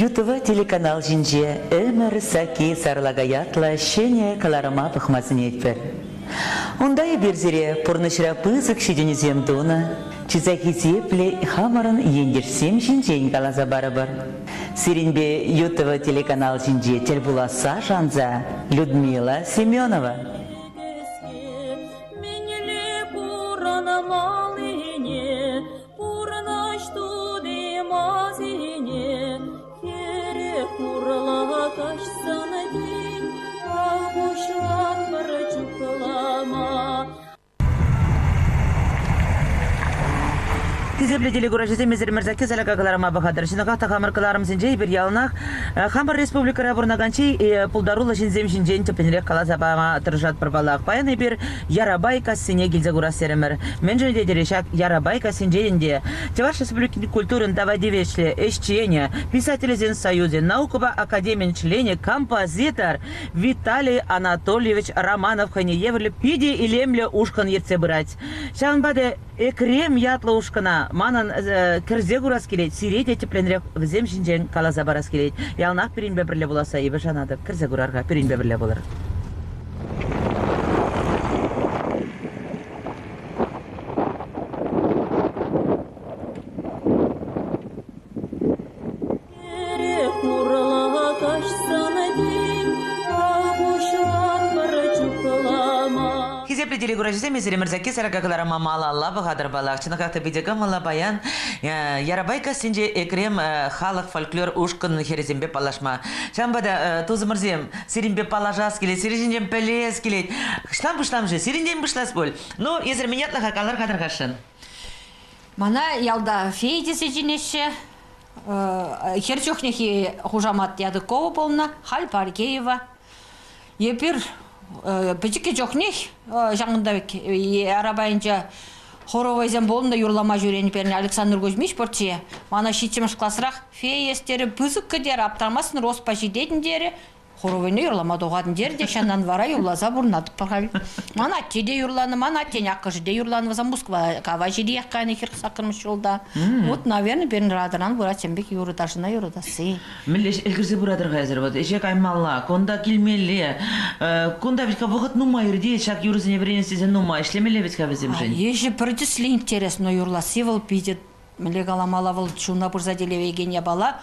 ЮТВ телеканал жинже өмір саки сарлагаятла шене каларыма пахмасын етпер. Ондай берзере пурнышыра пызык шеденізем дуна, чизаки зепле хамарын ендерсем жинжен калаза барабар. Сиренбе ЮТВ телеканал жинже телбуласа жанза Людмила Семенова. Тизепледели гуражизе мезер мерзаки салакагаларама бахадыр. Шинакахта хамаркаларым синжей бир ялнах хамар республикара бурнаганчи пулдарула шинзем шинжен тепенерек калазабама тыржат пырбалак. Паяны бир ярабайка сине гильзе гурас серемер. Менжен дедерешак ярабайка синжейнде. Теваш республики культурын давадевешле эшчене, писателезен союзе, наукова академин члене, композитор Виталий Анатольевич Романов ханееврле пиди и лемле ушкан ерце брать. Шанбаде экрем ятла ушкана. Манан кірзе гурас келет, сирете тепленрек візем шинжен калаза барас келет. Ялнақ перенбе бірле боласа, ебі жанады кірзе гурарға перенбе бірле болыр. Хизепледели гуражизе мезере мерзаки саракагаларама малалла бахадыр балак. Чынакакта бидега мала баян ярабайка синже экрем халық фольклор ушкын херезембе палашма. Шамбада тузымырзем сиринбе палажас келет, сиринжен пелес келет. Штам же, сиринжен бышлас бол. Ну, езер менятлы хакалар кадыргашын. Мана ялда фейди сежинеше, херчохнехи хужамат Ядыкова полна, Халь Паркеева. Епир Печеке жоқнех, жаңында арабайынша хоровайзен болында юрлама жүрені періне Александр Кузьмич порче. Мана шитчеміш классырақ фея естері бұзық кедер аптармасын роспа жидетін хоровайны юрлама доғадын дері шаннан вара юрлаза бұрнатып бағал. Мана атчеде юрланы, мана аттен аққы жиде юрланы ваза Москва кава жиде яққаны хер сақырмыш жолда. Вот, наверное, берін радыран бұра чембек юрыдашына юрыдасы. Мілеш әлгірзе бұрадырға әзір бұд. Ешек аймалла, конда келмелі, конда витка вғыт нума юрде, шак юрызыне верен сезен нума, ішлемелі витка візем жын. Еші бірдіслі интересно юрласы выл пидет, міле галамала выл чуна бұрзаделеве гене бала.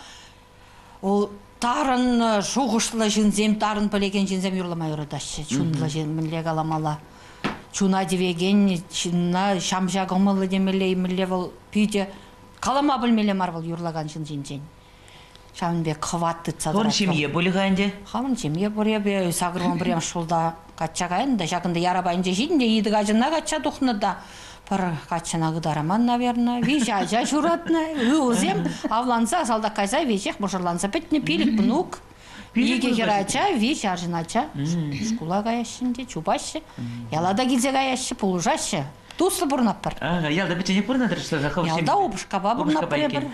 Ол тарын шуғышлы жынзем, тарын пілеген жынзем юрламай ұрыдашы. Чунлы жын міле галамала. Чуна девеген, чынна шамжа ғымылы демелей міле выл пиде. Қалама білмеле мар выл юрлаган жын-жын-жын. Шамынбе қыватты цадырат. Торын шемье болығайынде? Хамын шемье бұребе, сағырман бірем шулда қатчағайын да, жақында ярабайынде жейдінде еді ғажына қатча тұқны да. Пар качана гыдараман, наверное, вижа журатна, узем, авланса, салда кайза, вижех, божарланса, петне пилик пнук, иге херача, вижа жинача, шкула гаящинде, чубаще, ялада гидзе гаяще, полужаще, туслы бурнаппар. Ялда бітіне пұрнадыр, что за хавшем? Ялда обышкаба бурнаппар ебір,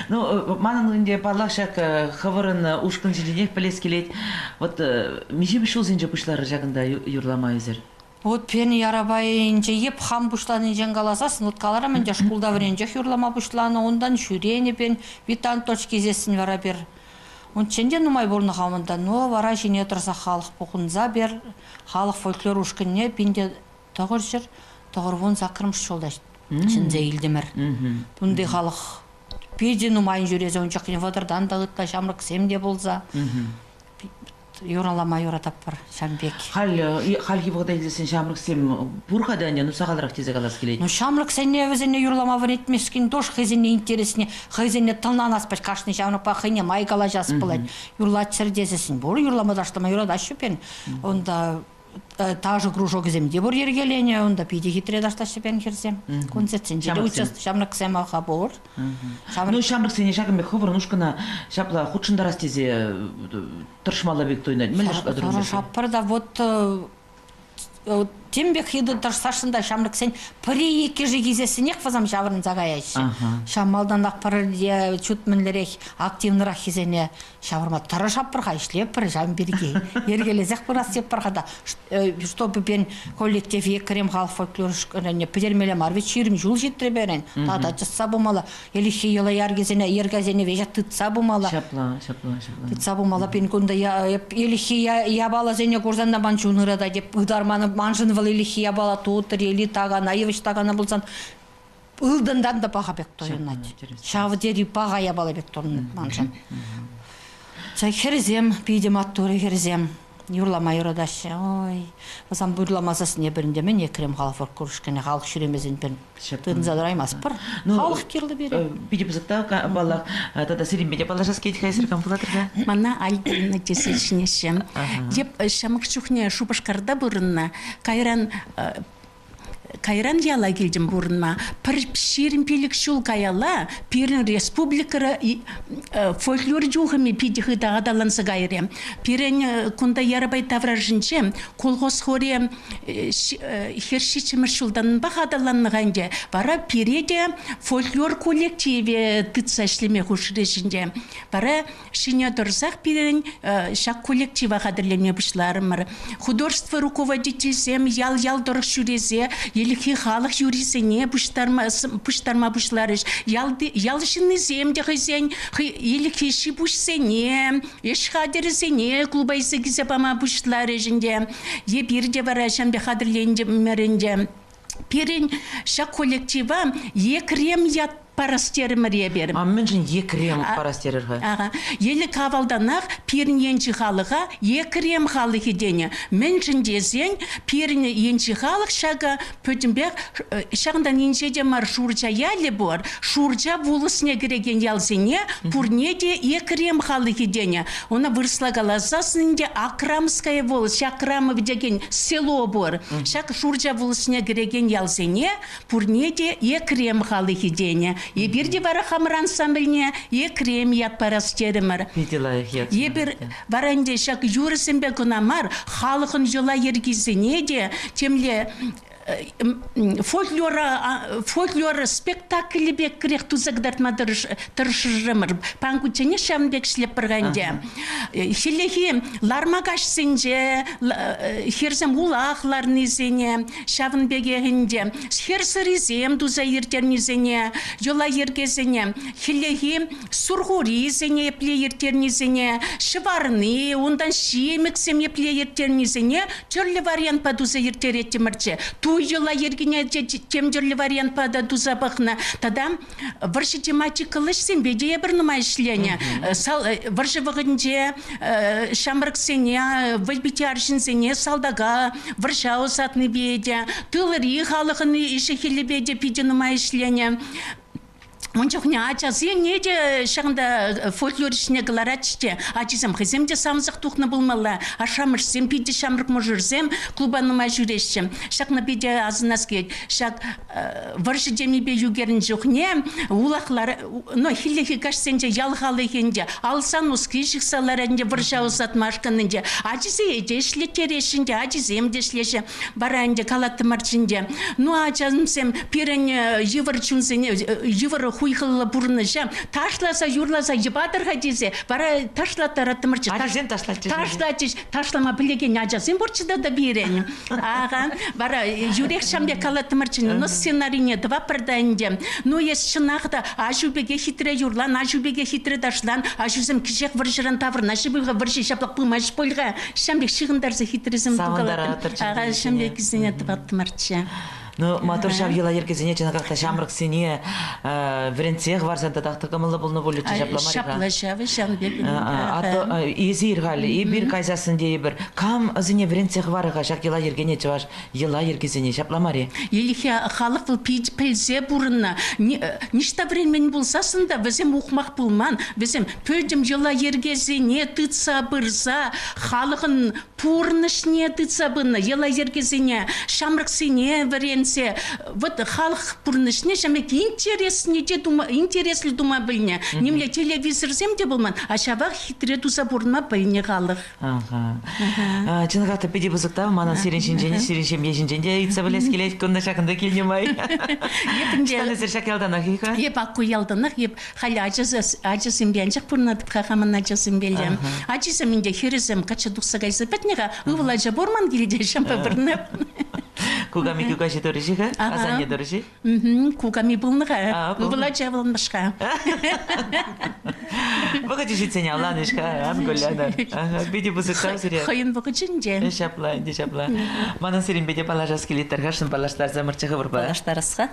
Ну, манын үнде парлақшак хавырын ушкын жиденек пілес келет, вот меже бішол зенже пұшлары жағында юрлама өзір? Вот пені ярабайынче еп хам бушланы жаңгаласасын, вот каларамын жа шкулда вренже юрлама бушланы, ондан шүрені пен витан точки зесін вара бер. Он ченде нумай болны хамында, но вара жіне тұрса халық бұқынза бер, халық фольклор ушкынне пенде тоғыр жыр, тоғыр вон зақырмыш жолда чынзе елдемір. Бұнды халық педе нумайын жүрезі, он жақын вадырдан дағытта шамрық семде болза. Юралама юратаппар шамбек. Халги бұғдай десен шамрық сем бұрғада не нұсағалырақ тезе қалас келейді? Ну шамрық сәне өзіне юрлама варетмескен дош хызіне интересіне, хызіне тылнан аспаш қашны шамрық па хыне майгала жас болады. Юрлат сірдесесін. Бұл юрлама даштама юрадашы пен. Онда тажы кружок земде бұр ергелене, онда пиде хитре дашташы пен керсем. Концертсен жеде участ шамрық сәм аға бұр. Ну шамрық сене шағымбек хывыр нұшқына шапла худшындарас тезе тұршмалы бек тойнады. Шаппарда вот тембек хиды тұрсашында шамрық сен пірі екі жегізесінек фазам жавырын загаяйшы. Шамалдан ақпары чутмінлерек активнырақ хизене шавырма тұры шаппырға ішлеп бір жам берге. Ергелезек бұрас деп бірғада. Чтобы бен коллектив екірем халық фольклорышқырыне педермелі марвет шерім жул жеттіре берен. Тада жытса бұмалы. Еліхе елі ергазене вежет тұтса бұмалы. Шапла. Тұтса бұмалы бен күнді еліхе ябала зене көрзанда манчунырада деп ұдарманы манжын вал еліхе ябала туытыр, елі тағана, евіш тағана болсан ұлдындан да баға бек тойынады. Шавы дері баға ябала бек тойынады манжын. Херзем, пейдем аттуры херзем. Юрламай ұрадашы. Ой, басам бұйырламасасын не бірінде мен екірем халық көрішкені халық жүремезін бір тұдын задыраймас бір. Халық керлі бері. Биде бұзықта балақ, тада сирим беде балашас кейді қайсыр кампулатырда? Мана альдына тесешінешім. Деп шамық шухне шубашқарда бұрынна Кайран яла келдім бұрынма. Пір шерін пелік шул каяла, пирін республикара фольклор жоғыме педіғі дағадалансы гайрем. Пирін күнда ярабай тавражынче, колғос хоре херші чымыр шулдан бағадаланығанде, бара пиреде фольклор коллективе тытса ішлеме құшырежінде. Бара шиня дұрзақ пирін шақ коллектива қадырлене бұшларымыр. Художество руководительзем, ял дұрық шүрезе, елікі халық юрисене пұштарма бұшларыш. Ялшыны земде ғызен, елікі ши бұшсене, еш қадырызене, клубайсы кізе бама бұшларыжінде. Бірде бар әшамбе қадырленде мәрінде. Перін шақ коллектива екірем ят парастеріміре берім. Мен жын екірем парастерірға. Елі кавалданақ перін енші қалыға екірем қалығы дене. Мен жын дезен перін енші қалық шаға пөтімбек шағындан еншеде мар шуржа ялі бор. Шуржа вулысыне кереген ялзене пұрнеде екірем қалығы дене. Оны вырсла қалазасынде Акрамская волыс, Акрамов деген село бор. Шақ шуржа вулысыне кереген ялзене пұрнеде екірем қалығы дене. Ебірде бара хамыр ансамбліне екірем ят парастерімір. Ебір баранде шақ юрысымбе күнамар халықын жола ергізіне де темле фольклор спектаклі бек кірек тузагдартма тұршырымыр. Панкучыне шамбек шлеп бірғанде. Хелехи лармагашсынже, херзем улақларнызене, шавын бегеғінде, херсірізем дуза ертернізене, жола ергезене, хелехи сурғуризене епле ертернізене, шыварны, ондан шиеміксем епле ертернізене, түрлі вариант па дуза ертереттімірче. Туйла ергене темдерлі вариант пада дузабықна. Тада варшы тематикалыш сенбеде бір нұмай ішлене. Варшы вғынде шамрықсене, вальбите аршынсене, салдага, варшы аусатны беде, тылыри халықын іші хелі беде пиде нұмай ішлене. Ончақ не ачасы неде шағында фольклоришіне ғыларатште. Ачызым қыземде самызық тұқны бұлмалы. Ашамырсем, пейде шамрық мұжырзем, клубаныма жүрешшім. Шақна пейде азынас кет. Шақ варшы демебе югерін жоқне, улақлар, хиллехи кашсенде ялғалы екенде, алсан ұсқи шықсаларынде варшы аусат машқанынде. Ачызы еде ішлетерешінде, ачыземде ішлеші барайынде калатты марчынде. Ачазымсем пирен евір чунсене, евір хуйхылы бұрыныша, ташласа, юрласа, ебадырға дезе, бара ташлаттар аттымырчы. Ажен ташлатшы. Ташлама білеген ажасын бұрчыда да берен. Бара юрек шамбе калаттымырчы, но сценарийне два продайынде. Ес шынақта ажубеге хитре юрлан, ажубеге хитре ташлан, ажузым кішек варжыран таврын, ажубеге варжы шаплақ бұмаш болға, шамбек шығындарзы хитрезім бұғалаттыр. Шамбек кізіне тываттымырчы. Матур шав ела ергезіне чына қақта шамрық сене вренцех варсанда тақты қымылы бұлны болы чыжапламар. Шапла шавы шамбек. Езі ирғалі, ебір қайзасын дей бір. Кам ызыне вренцех варыға шақ ела ергене чываш ела ергезіне шапламар. Еліхе халық бұл пәлзе бұрынна. Ништа времен болсасында візім ұқмақ бұлман. Візім пөдім ела ергезіне тұтса бұрза. Халығын пұрнышне тұтса бұны. Ела ергезіне шамрық сене врен келгенсе, вот халық пұрнышне шамек интереслі дума біліне. Немле телевизор земде болман, ашабақ хитре туза бұрынма біліне халық. Чынғақта педе бұзықта, мана сиреншін ешінженде үйтса білес келейді, күнді шақында келнемай. Штаны сір шақелдан ақиға? Еп аққой алдынақ, еп қалі ажысын бәнжік бұрынатып қақамын ажысын бәлем. Ажысын менде херезем қача дұқса қайсы бәтнеға, ұвылажа борман келеде шампа бұрынап. Кугами кугаши дөрішіға? Азанне дөріші? Кугами бұлныға, ұвылажа бұлынбашқа. Бұға жешітсене аланышқа, анголяна. Беде бұзықта сірі? Қойын бұғы жінде. Шапла, инде шапла. Мана сирин беде палажас келеттер, қашын палаштар замырчығы бұрба? Палаштарысқа.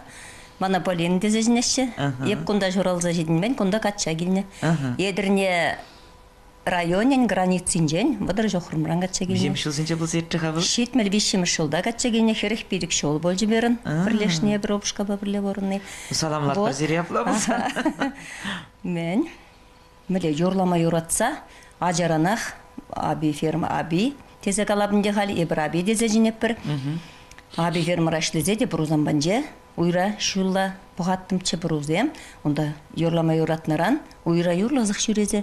Мана полин дезежінеші. Еп күнда жұралза жедінмен, күнда қатша келіне. Едіріне районен границинжен, бұдыр жоқырмыран қатша келіне. Бізем шылсынча бұл зертті қабыл? Шетмел 5 жылда қатша келіне, херек берік шол бол жіберін. Бірлешіне бір опышқа бірле орынны. Саламлар бір зері апла болса. Мен, міле, юрлама юратса, ажаранақ, аби ферма, аби, тезе қалабынде қали, ебір аби дезе жинеп бір. Аби фермара ішлезе де бір узан банже, уйра шулла бұғаттымчы бір узем, онда юрлама юратнаран, уйра юрлазық жүрезе.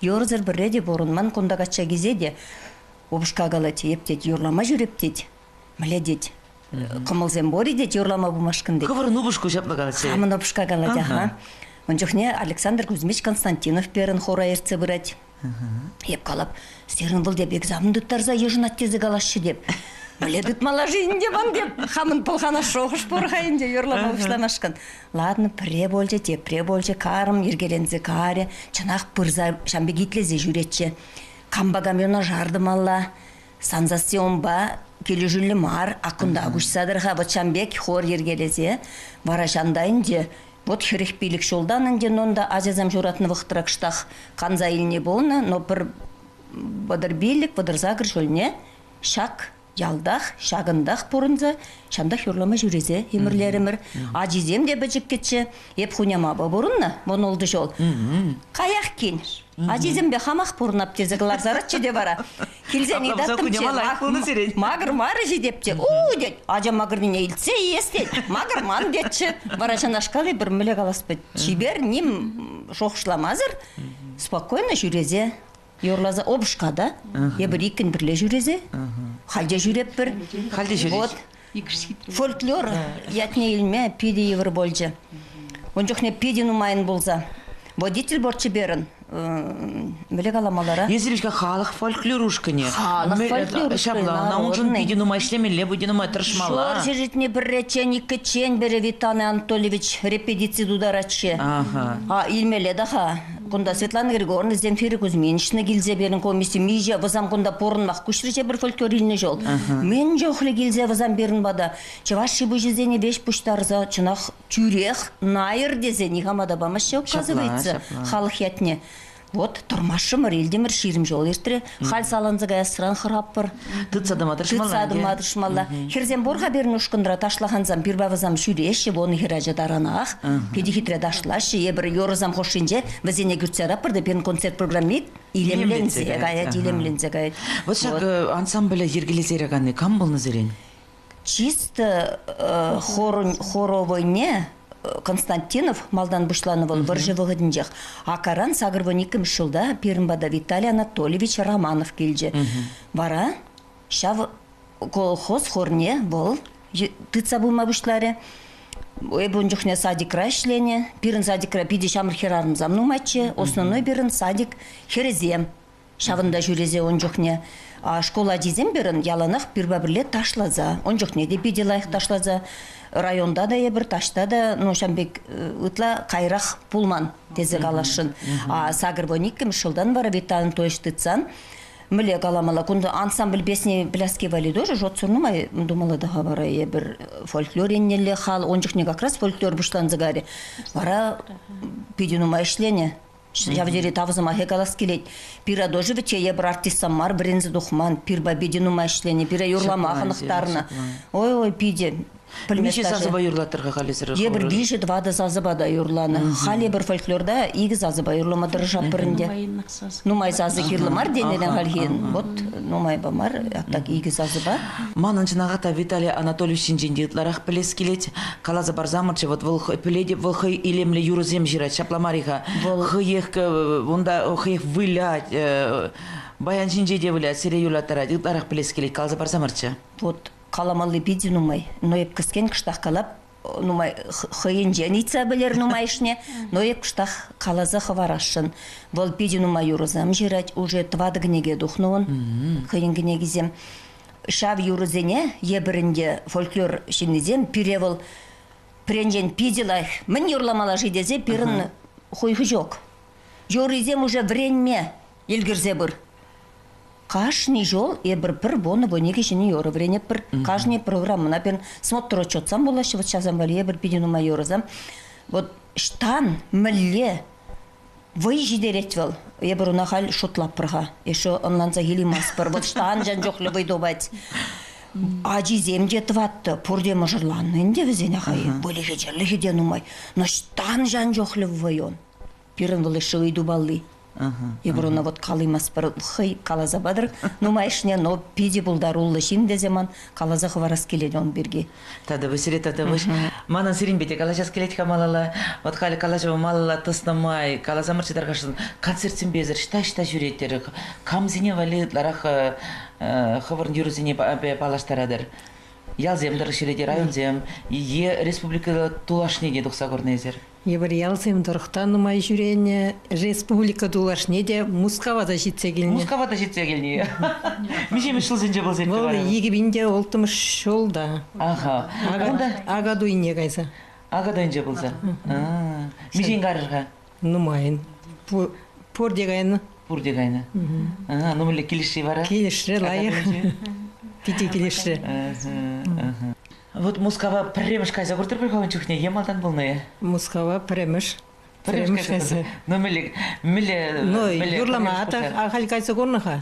Йорзыр бірре де борынман күнда қатша кезе де, обышқа қала тейіп дед, юрлама жүреп дед, міле дед. Қымылзен бори дед, юрлама бұмашқын дед. Кывырын ұбышқы жапла қаласы? Қамын обышқа қала де, он жоқне Александр Кузьмич Константинов берін хора ерце бұрад. Еп қалап, стерін бұл деп экзамен дүттарза ежін аттезі қалашы деп. Міле дүтмала жиын деп ан деп, қамын пылғана шоғыш бұрғайын де, юрлама ұшламашқын. Ладно, пре болжы деп, пре болжы қарым, ергелензі қаре, чынақ бұрза шамбе гитлезе жүретші. Қамба камиона жардым алла, санзасы онба, келі жүлі мар, ақында күшсадырға, вот шамбек хор ергелезе, бара жандайын де, вот херек билік жолданын де, нонда азязам журатны вықтырақштақ, қанза иліне болны, но бір бұдыр билік, бұдыр загыр жөліне, шақ, ялдақ, шағындақ бұрынза, шандақ юрлама жүрезе, емірлерімір. Ажизем де бәжік кетші, еп хуняма ба бұрынна, бұн олды жол. Қаяқ кен, ажизем бе хамақ бұрынап тезі қылар заратшы де бара. Келзен идаттым че, мағыр мары жедепте, дед, ажа мағырдың ейлтсе естед, мағыр ман детші. Бара жанашқалы бір мүлі қаласпы, чибер, нем жоқшыламазыр, спокойно жүрезе. Yoрлаза обышқада, ебір икен бірле жүрезе, халде жүреп бір. Халде жүреш? Фольклор, ятне илме, педе евір болжы. Он жоқне педе нумайын болза. Водитель борчы берін. Білек аламалара. Езірішка халық фольклорушкіне. Халық фольклорушкіне. Шаблана, он жын педе нумай шлемеле, бұйде нумай тұршмала. Шор жеретіне бір речен, екі чен бері Витаны Анатольевич репетиции дударатшы. Илмеле daha. Кунда Светлана Григорьевна Земфира Кузьминична гилзе берін комиссия мижа вазам кунда порынмақ күшірше бір фольклор иліне жол. Мен жоқлы гилзе вазам берін бада. Чаваши бұжызені беш бұштарза чынақ тюрех найыр дезені хамада бамашы оказывается халық ятне. Вот тұрмашы мұр елдемір ширім жол ертірі. Хал саланзыға ясыран қырап бір. Тұтсадымадыршмалла. Херзен борға берін ұшқындыра ташлағанзам бір бавызам шүреші, оны хеража даранақ. Педі хитре дашлашы, ебір yorызам қошынже, візене күртсарап бірді берін концерт программет. Илемлензе ғайет. Вот шақ ансамблі ергелезері ғаны, кам болны зерен? Чисто хоровойне Константинов Малдан Бушлановыл біржі вғыдын жақ. Акаран сағырвон 2 жылда Пермбада Виталий Анатольевич Романов келже. Бара, шав колхоз хорне бол, тыца бұлма бұшлары. Эбун жүхне садикра ішлене, бірін садикра пиде шамыр херарым замну матче, основной бірін садик херезем. Шавында жүрезе он жүхне. Школа дезем бірін яланақ бірба бірле ташлаза. Он жүхне де пиде лайық ташлаза. Районда да ебір ташта да, шамбек ұтла қайрақ пулман тезе қалашын. Сағырбон 2 жылдан бара Виталин тойш тыцан. Міле қаламала, күнді ансамбль бесіне біляске валидо, жот сұрнымай, думала да бара ебір фольклор еннелі қал, он жүхне как раз фольклор бұшланзы ғари. Бара пидинума ішлене. Javderi tavzıma hekalas keleyt. Pira dojı vite ебір артистам мар, бірінзі дұқман, пирба бединума ішлене, пира юрлама ақынықтарына. Ой, пиде. Меше сазыба юрлатырға қалесір. Ебір бейші двады сазыбада юрланы. Хали бір фольклорда игі сазыба юрламадыр жапырынде. Нумай сазы кирлымар денелен қалген. Вот нумай бамар, аттак игі сазыба. Манынчынағата Виталий Анатольевич жендетларақ білес келет. Қалазы бар замырчы, вот піледе бұл хый илемлі юрызем жирать, шапламариға. Хыех, онда хыех вылять, баян жендеде вылять, сире юлаттара, дитларақ білес келет, қалазы бар замырчы. Вот каламалы биди нумай, но еп кіскен кыштақ қалап, нумай хыйын жәница білер нумайшне, но еп кыштақ қалазы хыварашын. Вол биди нумай юрызем жирать, уже твады гнеге духнуын, хыйын гнегізем. Шав юрызене, ебірінде фольклор шиннезем, пиревол пренжен пидилай, мен юрламала жидезе, пирын хойхы жоқ. Юрызем уже вренме, елгірзе бір. Каждый жол бір боны бонеге жini yorı врене бір каждый программына пен смотр отчетсам болашы вот сейчас амбали бір бидину майорызам вот штан милле вы жидеретвел бір унахал шотлап пырға еще оннан загили маспыр вот штан жан жоқлы выйдобать ажизем жетватты пурде мажырланны инде везене хай болеге жерлеге денумай но штан жан жоқлы войон пирен вылышы выйдубалли Ебруна вот калымас бір хый калаза бадыр, нумайшне, но пиди булдарулы шинде земан калаза хварас келеді он бірге. Тады бұсыре, тады бұш. Манан сирин бете, калажас келеді камалала, вот халі калажа малала тыснамай, калаза мұрчыдар қашын, концертсен безір, шта жүреттері, камзине вали ларақ хывырын юрызине палаштарадыр. Ялземдір шереде районзем, республика тулашне деді ұқса көрнезер. Ебір ялзем дұрықтан нұмай жүрене республика тулашне де Мускавада жетсе келіне. Мускавада жетсе келіне. Мешеміз шыл зенже бұл зенде бар. Ол егібінде олтымыш шолда. Аға. Агадуйне қайса. Агадуйнже болса. Мешен қарырға? Нұмайын. Пордегайны. Пордегайны. Нұмылы келіші бара? Келіші лайық. Пити келеші. Вот Мускава премеш кайза көртір бір қауын чүхне, емалдан болны? Мускава премеш. Премеш кайза. Ну, мілі... Юрлама ата ағал кайза көрніға.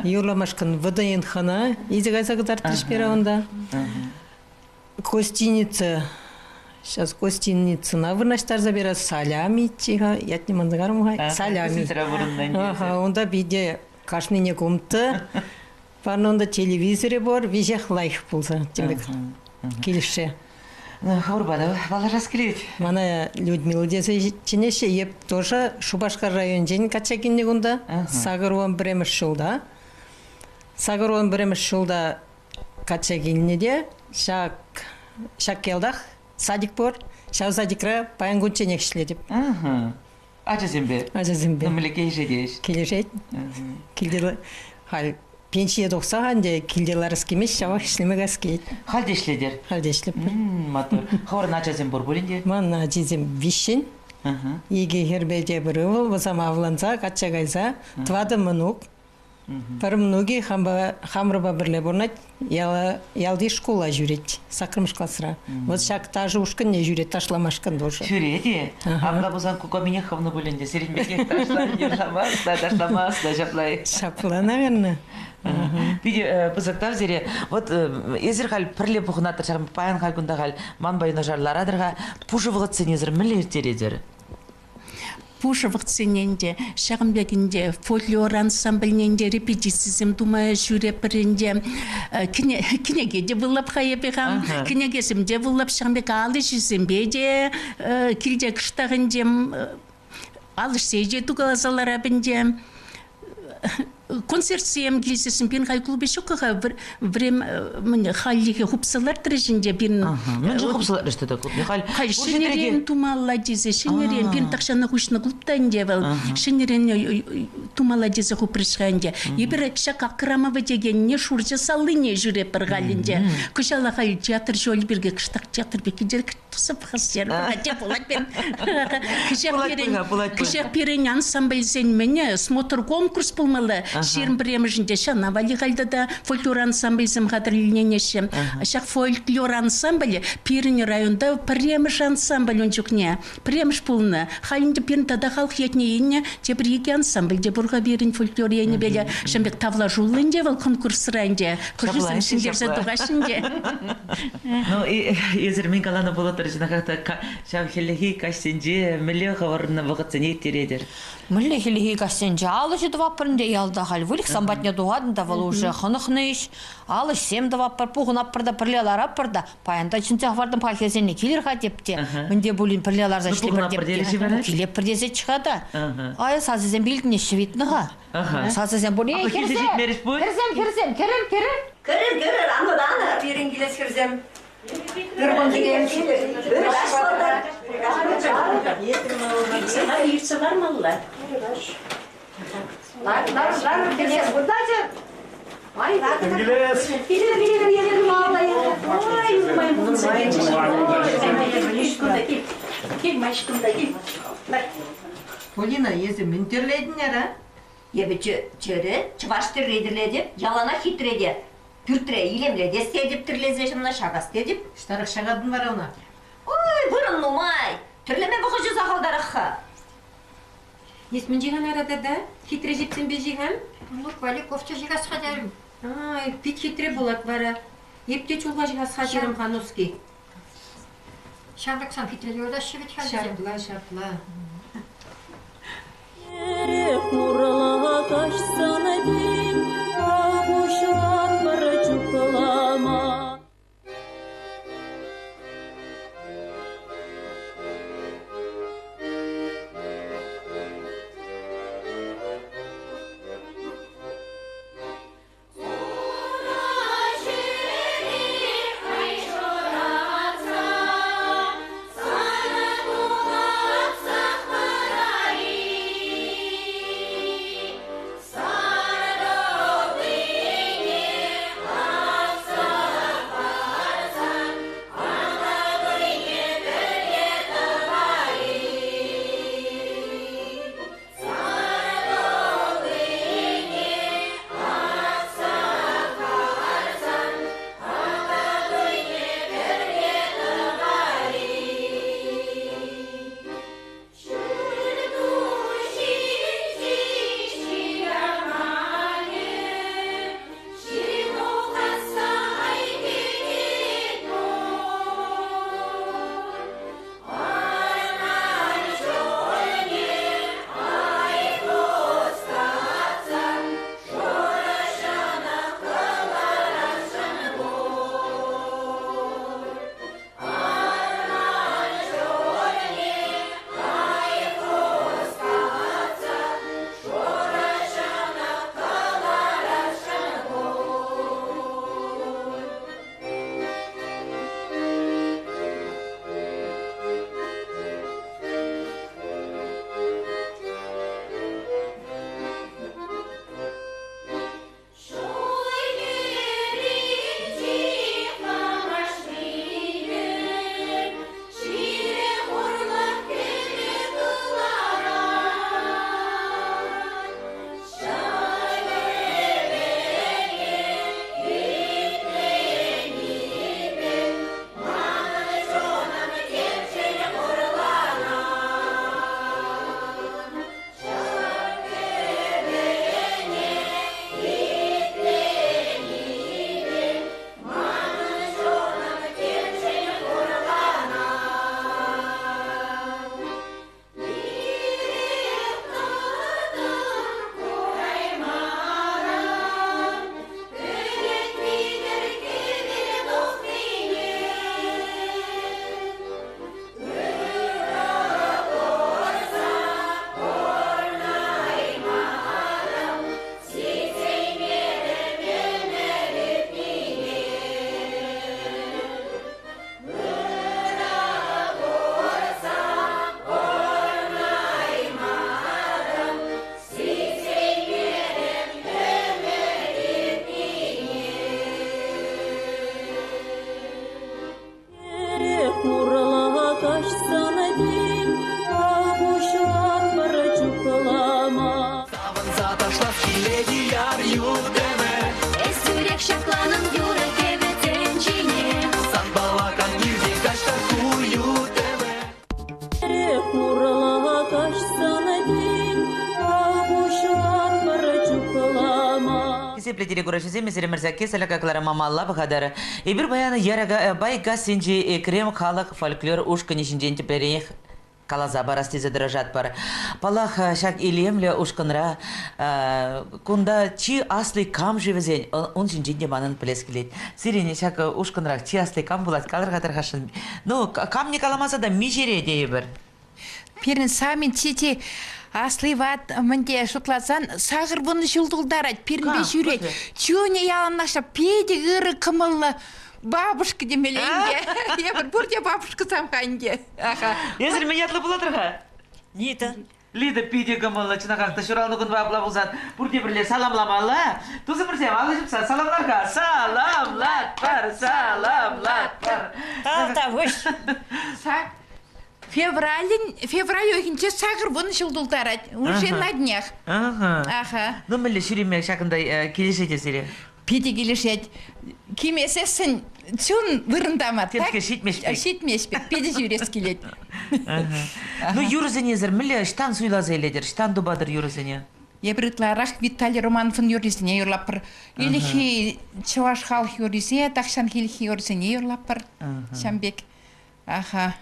Юрламашқын ВДН хана, изи кайза қыдар тіршпері онда. Костиница, сейчас костиницына вырнаштар забера салями тиға, ятни мандығарымға, салями. Онда биде кашныне комты, Парнонда телевизоре бар, вижех лайх болса, демек, келіші. Хауыр бада, баларас келет. Мана Людмила десе ченеше, еп тоже Шубашкар район жен качакинне гунда, Сағыруан біреміш жылда. Сағыруан біреміш жылда качакинне де, шак келдақ, садик бар, шау садикра паянгун ченек шледіп. Ажазембе? Ажазембе. Нөмілі келешет. Келешет. Келдері, хал, пенсия доқсағанде келделарыз кемес шавақ ішлемек әскейд. Халде ішледер? Халде ішлеп. Матур. Хауырын ачазем бар бөлінде? Мана ачазем вишен. Еге хербеде бір ұвыл, бұзам авланса, қатша қайса, твады мұнук. Бір мұнуге хамрыба бірле бұрнат, ялды школа жүрет, сақырмыш класыра. Вот шак тажы ұшқын не жүрет, ташламашқын дожы. Жүрет, Абла бұзан көкөмене қавны бөлінде, серенбеке ташламас, да жаплай. Шапла, наверное. Биде бұзықтар зере, вот езір қал пірле бұғынатыр, шағым паян қал күнда қал ман байына жарларадырға, пұшы бұғытсын езір, мүлі ертередер? Пушевых цененде, шағымбегінде, фольклор ансамбльненде, репетицизм думая жүре бірінде, кинегеде бұллап қайепеғам, кинегесімде бұллап шағымбек алы жүзімбеде, келде кіштағынде, алыш сейде туғалазалар әбінде, концерт сем келесесін пен қай клубе шоқыға время халлиге хупсалар тірежінде пен Мен хупсалар үстеді клубе қай шынерен тумалла дезе шынерен пен тақшаны құшыны клубтан девал шынерен тумалла дезе хупрышғанде ебір шақ ақырамавы деген не шуржа салы не жүре бір ғалінде күшала қай театр жолы бірге кіштақ театр бекедер тұсып қасер деп олат пен кішақ перен ансамбль сен мене смотр конкурс болмалы Шерін біремежінде шана валигалда да фольклор ансамблізм қадырлененеші. Шақ фольклор ансамблі Пирин районда біремеш ансамбль ончукне. Біремеш пулны. Халінде пирин тада халық етнейіне те бір екі ансамбль де бұрға берін фольклор ені белі шамбек тавла жулынде вал конкурс райынде. Күржісім шындерсе дұғашынде. Ну, езір мен қаланы болатыр жинақақта шавхелігі кашсенже мүлі қаварына вақытсыне еттередер. Мүлі хилихи кастенже алышы дваппырынде ялда хал. Вылик самбатня дуадында вал уже хынықныш. Алыш сем дваппыр, пуғынап пырда, пірлелар аппырда. Паянда чынцақ вардым пахесене келерға депте. Мінде бұлін пірлелар за шлепір депте. Келеп пірдесе чықада. Ая сазызен білдіне шевитніға. Сазызен бұлі керсем, Кірір, аны, берін келес кірзем. Bir gün diyeyim ki, bir başlarda. Yırtsa var mı Allah? Lan, geleceğiz buradaydı. Ay, İngiliz. Bilir, yerim ağlayın. Ay, maymunsa geçeceğim. Gel, aşkım da gel. Полина, есі мүнтерлейдіңер, а? Ебі чөрі, чываштыр рейдірледі, ялана хитреді. Пүртіре, илемледі, седіп түрлезе жымна шағас дедіп. Штарық шағадың бар ауна. Ой, бұрын нумай, түрлеме бұқы жүз ақалдарыққа. Есмін жиған арада да? Хитре жепсен бе жиған? Ну, бали кофта жигасқа дәрім. Ай, пит хитре болат бара. Епте чулға жиғасқа жерім қануски. Шарлықсан хитрелі ода шевет хәлдізем. Шартла. Муралага кашсан дим, агушан бір чукалама. Sara тепле телегурашизе месере мерзаке салакаклара мамалла бахадары. Эбир баяны ярага байга синжи крем халык фольклор ушка нишинжен теплерех калаза барастезе дрожат пар. Палах шак илемле ушканра кунда чи аслый кам живезен он шинженде манын плескелет. Сирене шак ушканра чи аслый кам булат калырга тархашын. Ну кам не каламаса да мижере дейбір. Перін самин тете аслыват мынде шутласан сағыр бұны жылдылдарад перінбе жүрет. Чуне яланнаша педе ғыры кымылы бабушка демеленге. Ебір бұрде бабушка самханге. Езір мен ятлы бұладырға? Нита. Лида пиде кымылы чынақақты шұралны күн бабла бұлзат. Бұрде бірле саламламалы. Тузы бірсем, алы жіпса саламларға. Саламлаттар, саламлаттар. Талта выш. Февраль ойынче сағыр бұны жылдылдарад. Уже на днях. Ага. Ну, мүлі шүреме шақындай келешет есере. Педе келешет. Кемесесін чун вырындамат. Тетке шитмешпек. Шитмешпек. Педе жүрес келет. Ну, юрызыне зір, мүлі штан суйлазы еледер, штан дубадыр юрызыне. Ебритларах Виталий Романовын юризіне юрлапыр. Илихи чаваш халық юризе, тақшан хилихи юризіне юрлапыр. Шамбек. Аха.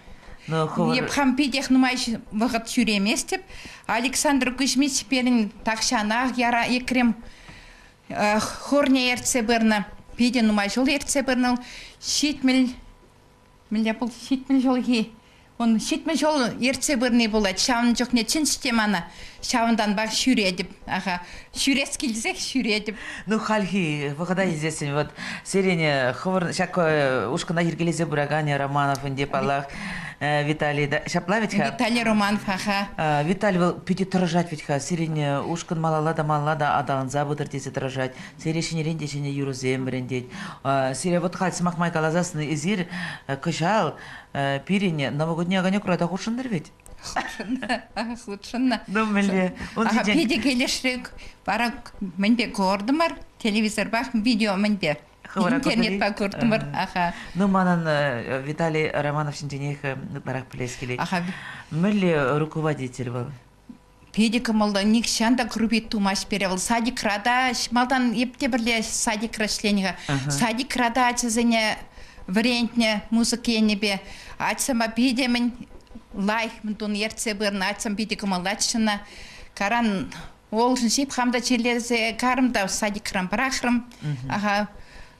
Епхам педех нумайш вағыт жүремес деп. Александр Кузьмич перін тақшанақ яра екрем хорне ертсе бірні. Педе нумай жол ертсе бірні. Шитміл жол хи. Он шитміл жол ертсе бірні болады. Шауын жоқ не чын системаны. Шауындан бақ шүре деп. Шүрес келзек шүре деп. Ну, халхи, вағыда езесін, вот, серене, хывыр, шак ушқына ергелезе бұрағане Романов, деп Аллах, Виталий, шапла ведь ха? Виталий Романов, аха. Виталий, был пети тырыжать ведь ха, серене, ушқын малала да адалын забытыр тесе тырыжать, сере шенерен дешене юрузем бірендет. Сере, вот хал, смақмай калазасын изир, кышал, пирене, новогодний огонек рада хушындар ведь? Худшынна. Ну, мілі. Педе келешрек, барак мінбе көрдімір, телевизор бақ, видео мінбе. Интернет ба көрдімір. Ну, манан Виталий Романов шинженех барак плес келет. Мілі руководитель был? Педе кымылды никшанда крупит тумаш беревіл. Садик рада, малдан епте бірле садик рашленіға. Садик рада ачызыне варентне музыкене бе. Ачсама педемін лайх ментон ерце бирн ачсам биди кымалачына каран олжын шип хамда челезе карымда садикрам брахрым. Ага.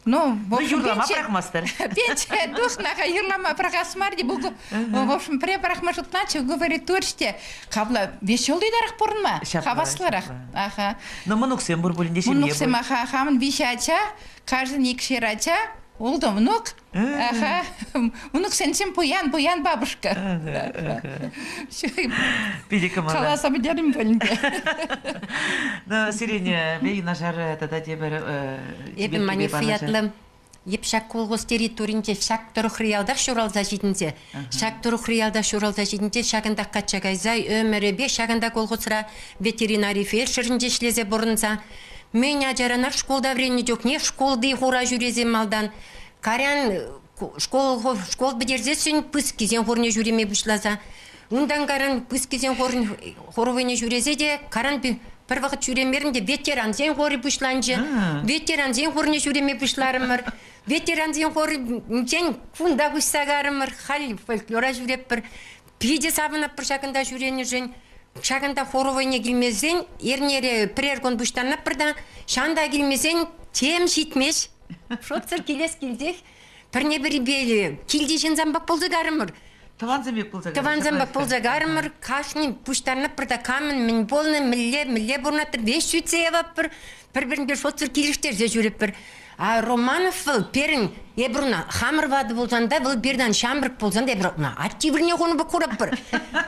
Ну, в общем, юрлама прахмастер. Пенче духнаха юрлама прахасмарди бугу. В общем, препарахмашут начал говорит турсте. Кабла веселый дарах порнма. Хавасларах. Ага. Но мануксем бурбулин дешем. Мануксем аха хамын вишача, каждый никширача. Олда внук. Ага. Внук сенсем буян бабушка. Пидика мала. Халаса бедерим бөлінді. Ну, сирене, бей нажар тада дебер... Ебін мане фиятлым. Еп шак колғыз территоринде шак тұрық реалда шуралда жидінде. Шак тұрық реалда шуралда жидінде шагында қатшағайзай өмірі бе шагында колғызыра ветеринарий фельдшерінде шлезе бұрынса. Мен ажаранар школда врені жоқ, не школды хура жүрезем малдан. Карян школ бідерзесін пыс кезен хорне жүреме бұшлаза. Ундан каран пыс кезен хоровыне жүрезе де, каран бір вақыт жүремерінде ветеран зен хоры бұшланжы. Ветеран зен хорне жүреме бұшларымыр. Ветеран зен хоры зен фунда бұшсағарымыр. Хал фольклора жүреп бір. Пиде сабынап бір шақында жүрені жын. Шағында хоровыне келмезен, ернері прергон бұштанып бірді, шанда келмезен тем шитмеш. Шотсыр келес келдек, бірне бір белі, келде жын замбақ болды гарымыр. Таван замбақ болды гарымыр, қашын бұштанып бірді камын, мен болны, мілле бұрнатыр, 5 жүтсе евап бір-бірінде шотсыр келіштерде жүріп бір. А Романов перін ебірна хамыр вады болсанда, бұл бердан шамбырк болсанда, ебірна атчи біріне қоны бұл құрап бір.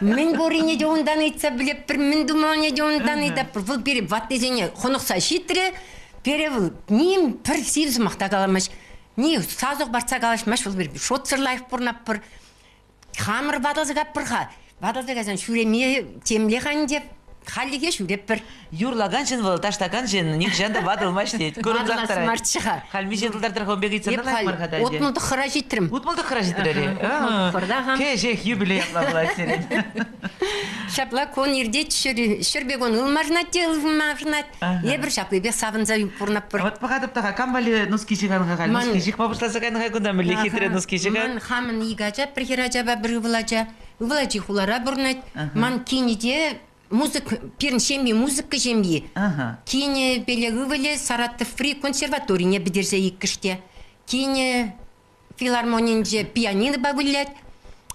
Мен борине де ондан айтса білеп бір, мен думалне де ондан айтап бір. Бұл бері ваттезене қонықса шиттірі, бері бұл нем бір севізі мақта қаламаш. Не сазық барса қалашмаш, бұл бері шотсырлайық бұрнап бір. Хамыр вадылзы қап бірға. Вадылзы қазан шүреме темле қан деп. халиге жүреп бір. Юрлаган жын был, таштаган жын, ник жанда бадылмаш дейді. Көрін зақтарай. Мартшыға. Халми жетілдар тұрған бегі итсандан аймар қадай. Отмылды қыра жеттірім. Утмылды қыра жетірері. Ке жех юбилей yapmadılar senin. Шапла кон ерде шүрбек он ылмарнат де ылмарнат. Ебір шаплы бек савынза юпурнап бір. Вот пахатып таға, камбали носки жиған қағал. Носки жиқ бабышласа қайны қай күнда мүлі хитре носки жиған. Ман хамын игажа, бір херажаба бір ұвылажа. Ұвылажи хулара бұрнат. Ман кейнеде музык, перін шембе, музыка жембе. Кейне беле ұвылы Саратов фри консерваторине бідерзе еккіште. Кейне филармонинже пианино бавылят.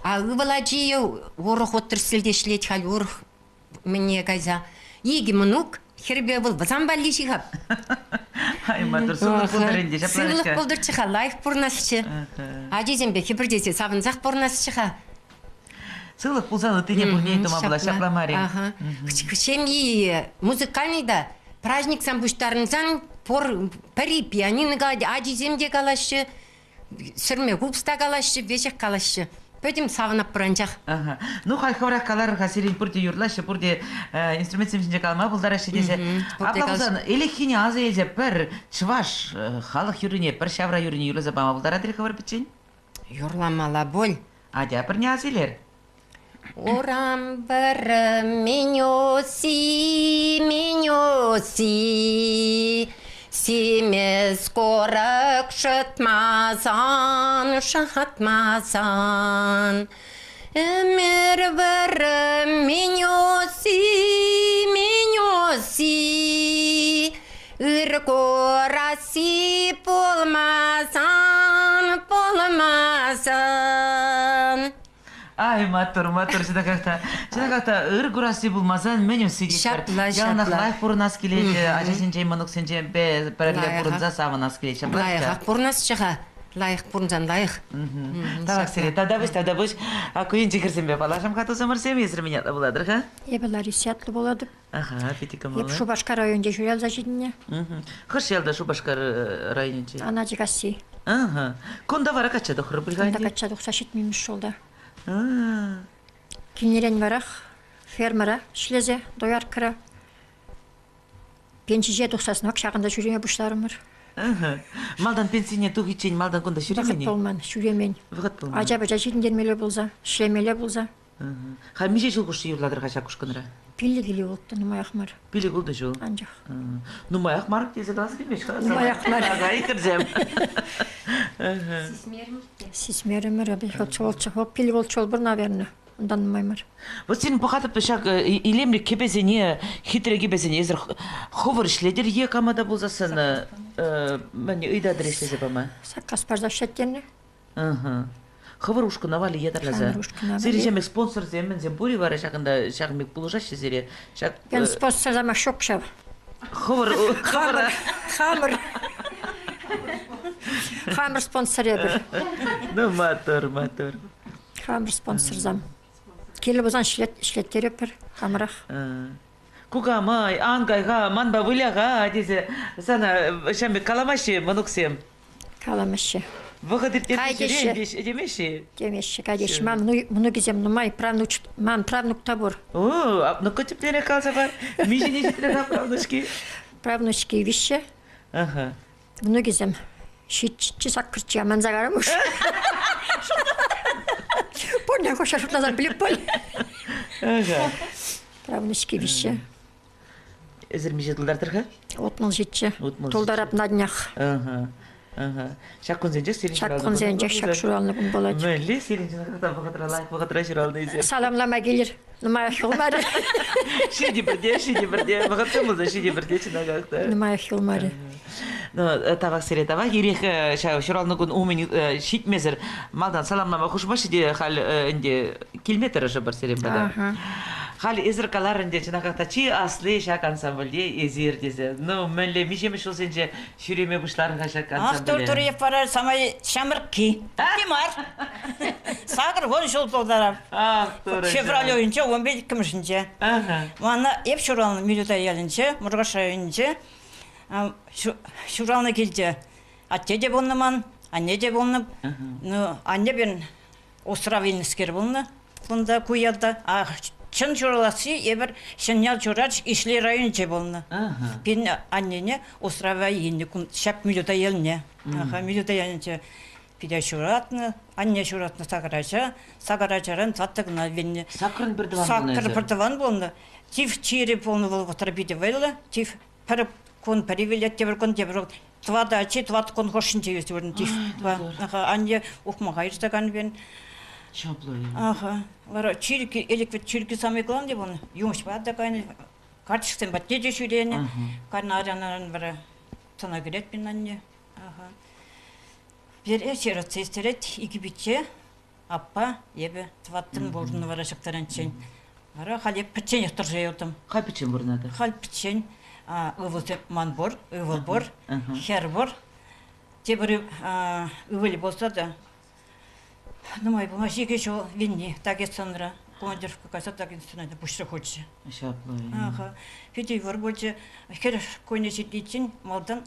А ұвылажи орық оттыр сілдешлет хал орық мне гайза. Еге мұнук, хербе бұл базан бәлі жиғап. Ай, матур, сылық бұлдарынде, жапланышқа. Сылық бұлдар чыға, лайық бұрнасычы. Ажезен бе, хебірдесе, савынзақ бұрнасычыға. Сылық бұлзаны тыне бұғней тума бұла, шапламари. Шемьи музыкальный да, праздник самбуштарынзан, пари пианиныға, ажеземде қалашы, сүрме губста қалашы, вешек қалашы. Пөтім савынап бұранжақ. Ну, хайхаврақ қалар қасерин пұрде юрлашы, пұрде инструмент семшінде қалма бұлдар әші десе. Абла бұлзан, елек азы елзе бір чываш халық юрине, бір шавра юрине юрлаза бама бұлдар әдірі қавар бітчен? Юрламала бол. Адя, бір не азылер? Орам бір менюси, Семіз қорық шатмазан. Өмір бір менюси, үр қорасы болмасан. Ай, матур, жына қақта ыр құрасы бұлмазан меню сидетер. Шапла. Яғынақ лайық бұрынас келеді, ажасын жей мұнық сен жей бірілі бұрынза савынас келеді. Лайық бұрынас шыға, лайық бұрынзан лайық. Тавак сире, тавдабыш, акуин жекірсен бе, балашым қату замырсем, есір менетті бұладыр, ға? Ебелар сиятлы болады. Аха, петикам болады. Еп Шубашка районде жүрел зажидіне. Қырш елді Шубашка районенче? Ана жигаси. Конда вара качады құры білғанде? Конда качады ұқсашетмейміз жолда. Кинерен барақ, фермера, шлезе, дояр кіра. Пенсия тұқсасын ақ шағында жүреме бұштарымыр. Малдан пенсияне тұғы ичен, малдан конда жүремені? Вақыт болман, жүремен. Вақыт болман. Ажаба жидіндермелі болза, шлемелі болза. Ха, меже жыл құшы юрладыр қаша күшкінірі? Пилі келі болыпты, нұмай ақмар. Пилі болды жыл? Анжақ. Нұмай ақмар тезі қаласы келмеш? Нұмай ақмар. Аға, икірзем. Сисмерімір, пилі болды жол бір наверное. Ondan нұмаймар. Вот сен пақатып шақ илемлі кебезіне, хитре кебезіне, езір ховыр ішледер е камада болзасын, мәне үйдадыр ішлезе бама? Саққас барза шеттені. Ховыр ұшқы навали едірлаза. Зері жемек спонсор земін, зем бұри бары шақында шағымек бұлышашы зері. Мен спонсор замақ шоқ шав. Ховыр. Хамыр спонсор ебір. Ну, матур. Хамыр спонсор зам. Келі бұзан ішлеттері бір, хамырақ. Кугамай, ангайға, манба выляға, десе, сана шәмбек каламашы, мұнықсем. Каламашы. Выходит, демеші? Демеші, кәдеші. Мам, мұны кезем, нұмай, мам, правнук табор. О, апнук көтіптері қалса бар. Миші не жетіліға правнучки? Правнучки вище. Мұны кезем. Шитчі саққырчы, аман зағарымыш. Порне қоша шутназар біліп бол. Правнучки вище. Әзір ме жетілдар тұрға? Отмыл жетші. Толдарап наднях. Шаққын зенжек, селен Шаққын зенжек, шақ шуралны бұн болады. Мәлі, селен жинақта бұғытыра шуралны езер. Саламлама келер. Нұмай ақылмары. Шиди бірде. Бұғытымызда шиди бірде чынағақта. Нұмай ақылмары. Тавак сире тавак, ерек шуралны күн умен шитмезір. Малдан саламлама құшбашы де қал үнде келметері жы бір сирен бада. Хал езір қалар үнде чынақақта чи аслы шақ ансамблде езер десе. Ну, мәлі мешемі шыл сенже шүреме бұшларын шақ ансамблде. Ақтор тұрып барар самай шамыр ки. Демар. Сағыр 10 жыл толдарам. Февраль ойынча 15 күмішінче. Мана еп шуралны мүліта елінче, Мұрғаш районынче. Шуралны келді. Атте де болныман, анне де болны. Анне бен осыравин іскер болны. Бұнда куялда. чын жураласы ебір шыннял журач ишле район же болны. Пен аннене острова енне шап милюта елне. Милюта елне пиде журатны, анне журатны сагарачарын таттыгына венне. Сакрын бірдіван Сакрын бірдіван болны. Тиф чири болны бол ватар биде вэлла, тиф пәріп кон перевелет тебір кон тебір. Твада ачи, твад кон хошынче юсти вырын тиф. Анне ухмағайыр стаган бен. Шаплой. Вара чирки, эликвет чирки самый главный он. Юмш бадда кайны. Картишсен баттеже шүрене. Карнаранан вара тана грет пинанне. Bir eşerat sesteret iki bitçe appa yebe тваттын болдуны вара шактаранчен. Вара халеп пичен яктыржайотым. Кай пичен бурнады? Хал пичен ывылты манбор, ывылбор, хербор. Тебір ывылы болса да Нумай бума жеге жол винни, так и сонра. Командировка кайса так и сонра, пушра хоче. Шаплой. Пиди вор больше, хер коне сидитин, малдан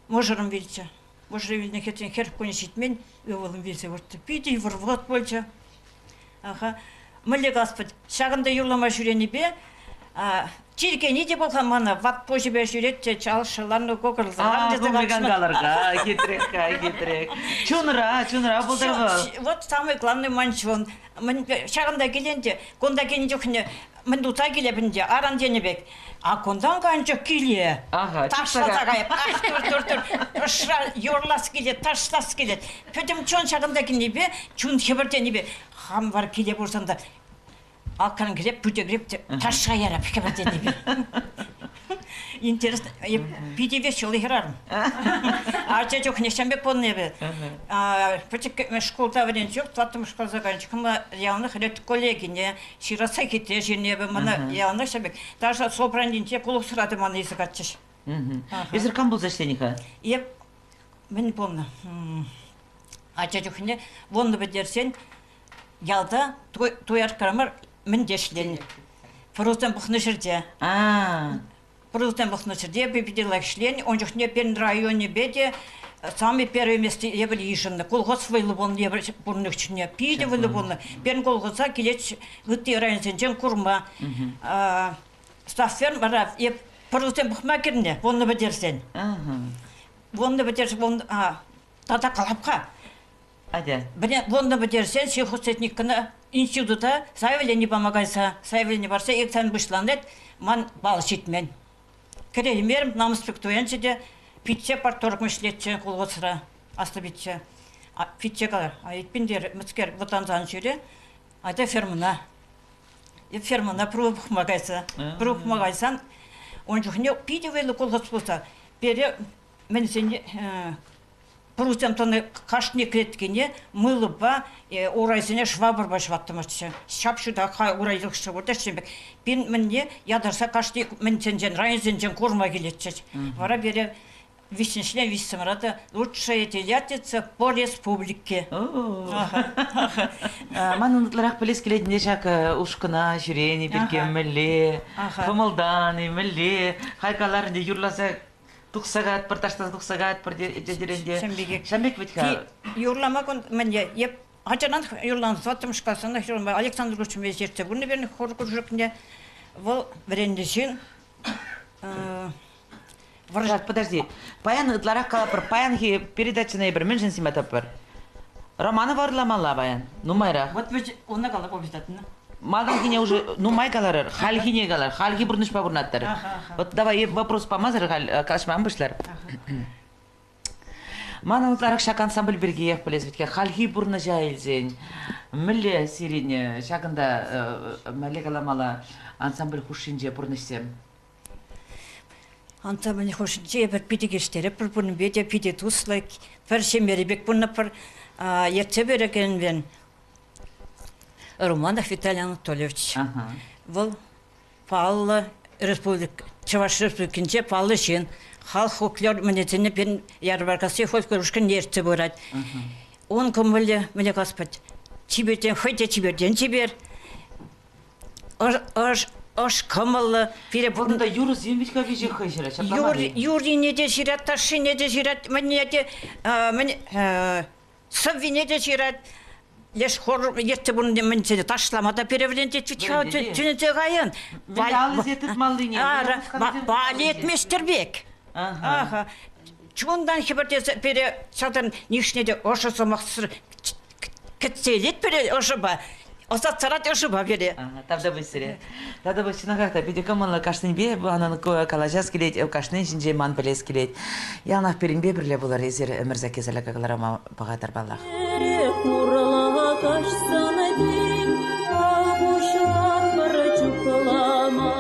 можером вильче. Можер вильне хетин хер коне сидмен, ывылым вильсе вот. Пиди вор вот больше. Мыле Господь, шагында юрлама жүрені бе, Чирке не де болған мана, ват позже бе жүретте чалшыларны көкірлзаған. Кумригангаларға, кетірек. Чунра, бұлдырғы. Вот самый главный манч он. Шағында келенде, конда келен жоқыне, мен дута келебінде, аран денебек. А кондан қан жоқ келе. Ташласа қайып, тұр. Yoрлас келет, ташлас келет. Пөтім чон шағында келебе, чун хебірденебе. Хам бар келе болсанда. Алкан греб, путе греб, ташқа ярап, кебірденебе. Интересно, пиде веселый херарм. Ача жоқ нешембек болны ебе. Пөтік школда варен жоқ, тваттым школ заганчы. Кыма яғынық рет коллегине, шираса кете женебе, мана яғынық шембек. Даже собранинте кулық сұрады мана есі қатчыш. Езір кам бұл заштениха? Еп, мен болны. Ача жоқ не, vonны бедерсен, ялда тояр карамар мен дешлен. Фрустан бұқны жерде. Просто бахнуть дебе видела член, он же не пен районе беде, сами первые места еврейшины, колхоз вылыбон еврейшных чне, пиде вылыбон, пен колхоза келеч гыты районсен курма, стаффер бара, и просто бахмакерне, вонны бедерсен. Вонны бедерсен, вон тата калапка. Біне вонны бедерсен, сельхозтехниканы института, сайвеле не помогайся, сайвеле не барса, экзамен вышланет, ман бал шитмен. Кереймерім намыспек туянчы де питче бар торгмышлетче қолғысыра асты битче. Питче қалар. Айтпендер мүскер бұтанзан жүре, айта фермына. Фермына пұрып мағайсан, он жүхіне пиде вейлі қолғыс болса, бере мен сені пұрустен тоны қашны кіреткене мылы ба, орайсыне швабыр ба шваттымашты. Шапшыда орайлық шығырды шембек. Бен мінне ядарса қашны мен сенжен, райынсенжен корма келетші. Вара бере вишеншіне вишсымырады. Лучшая телятица по республике. Ман ұнытылырақ білес келетінде жак ұшқына, жүрені, берген мүлі, қымылданы, мүлі, қайқаларында юрласа Тухсагат, парташтас тухсагат, партидеренде. Шамбек витка. Юрлама кон менде еп ачанан юрлан саттым шкасына юрлама Александр Гучев месяцте. Буны берни хорку жукне. Вол верендешин. Варжат, подожди. Паян ытларак калапыр, паянхи передачаны бір меншін симатапыр. Романы варламала баян. Ну майра. Вот ведь онна кала обязательно. Малдан кине уже, ну майгалар, хальхине галар, хальхи бурныш па бурнаттар. Вот давай вопрос по мазар калашман бышлар. Мана утларак шак ансамбль бергеев білез бітке, хальхи бурны жайылзен, мүлі сирине, шагында мәлі каламала ансамбль хушинже бурнышсем. Ансамбль хушинже бір пиде кештері, бір бурны беде пиде туслайк, бір шембері бек бурны бір ерте берекен бен. Романов Виталий Анатольевич. Бұл Павлы Республика, Чаваш Республикинче Павлы шен. Хал хоклер мінетіне бен ярбаркасы фольклорушкын ерті бұрад. Он көмілі, міне Господь, чиберден, хотя чиберден чибер. Ош көмілі. Бұлында юры зембетка веже хайшыра, шапламады? Юры неде жират, ташы неде жират, міне сывви неде жират. Еш хор етті бұны мінсе ташламада переведен етвитха түнете қайын. Алыз етіп малды не? Балы етместербек. Чундан хибертесі пере садан нишнеде ошы сомақсыр кетселет пере ошы ба. Осат сарат ошы ба пере. Тавда бысыре. Тавда бысына как-то педика мала кашнын бе, анан калажас келет, кашнын шинже ман белес келет. Янах перинбе бірле болар езер өмірза кезелі кағыларама бағатар балақ. Мурала кашсана день, агушан барачукалама.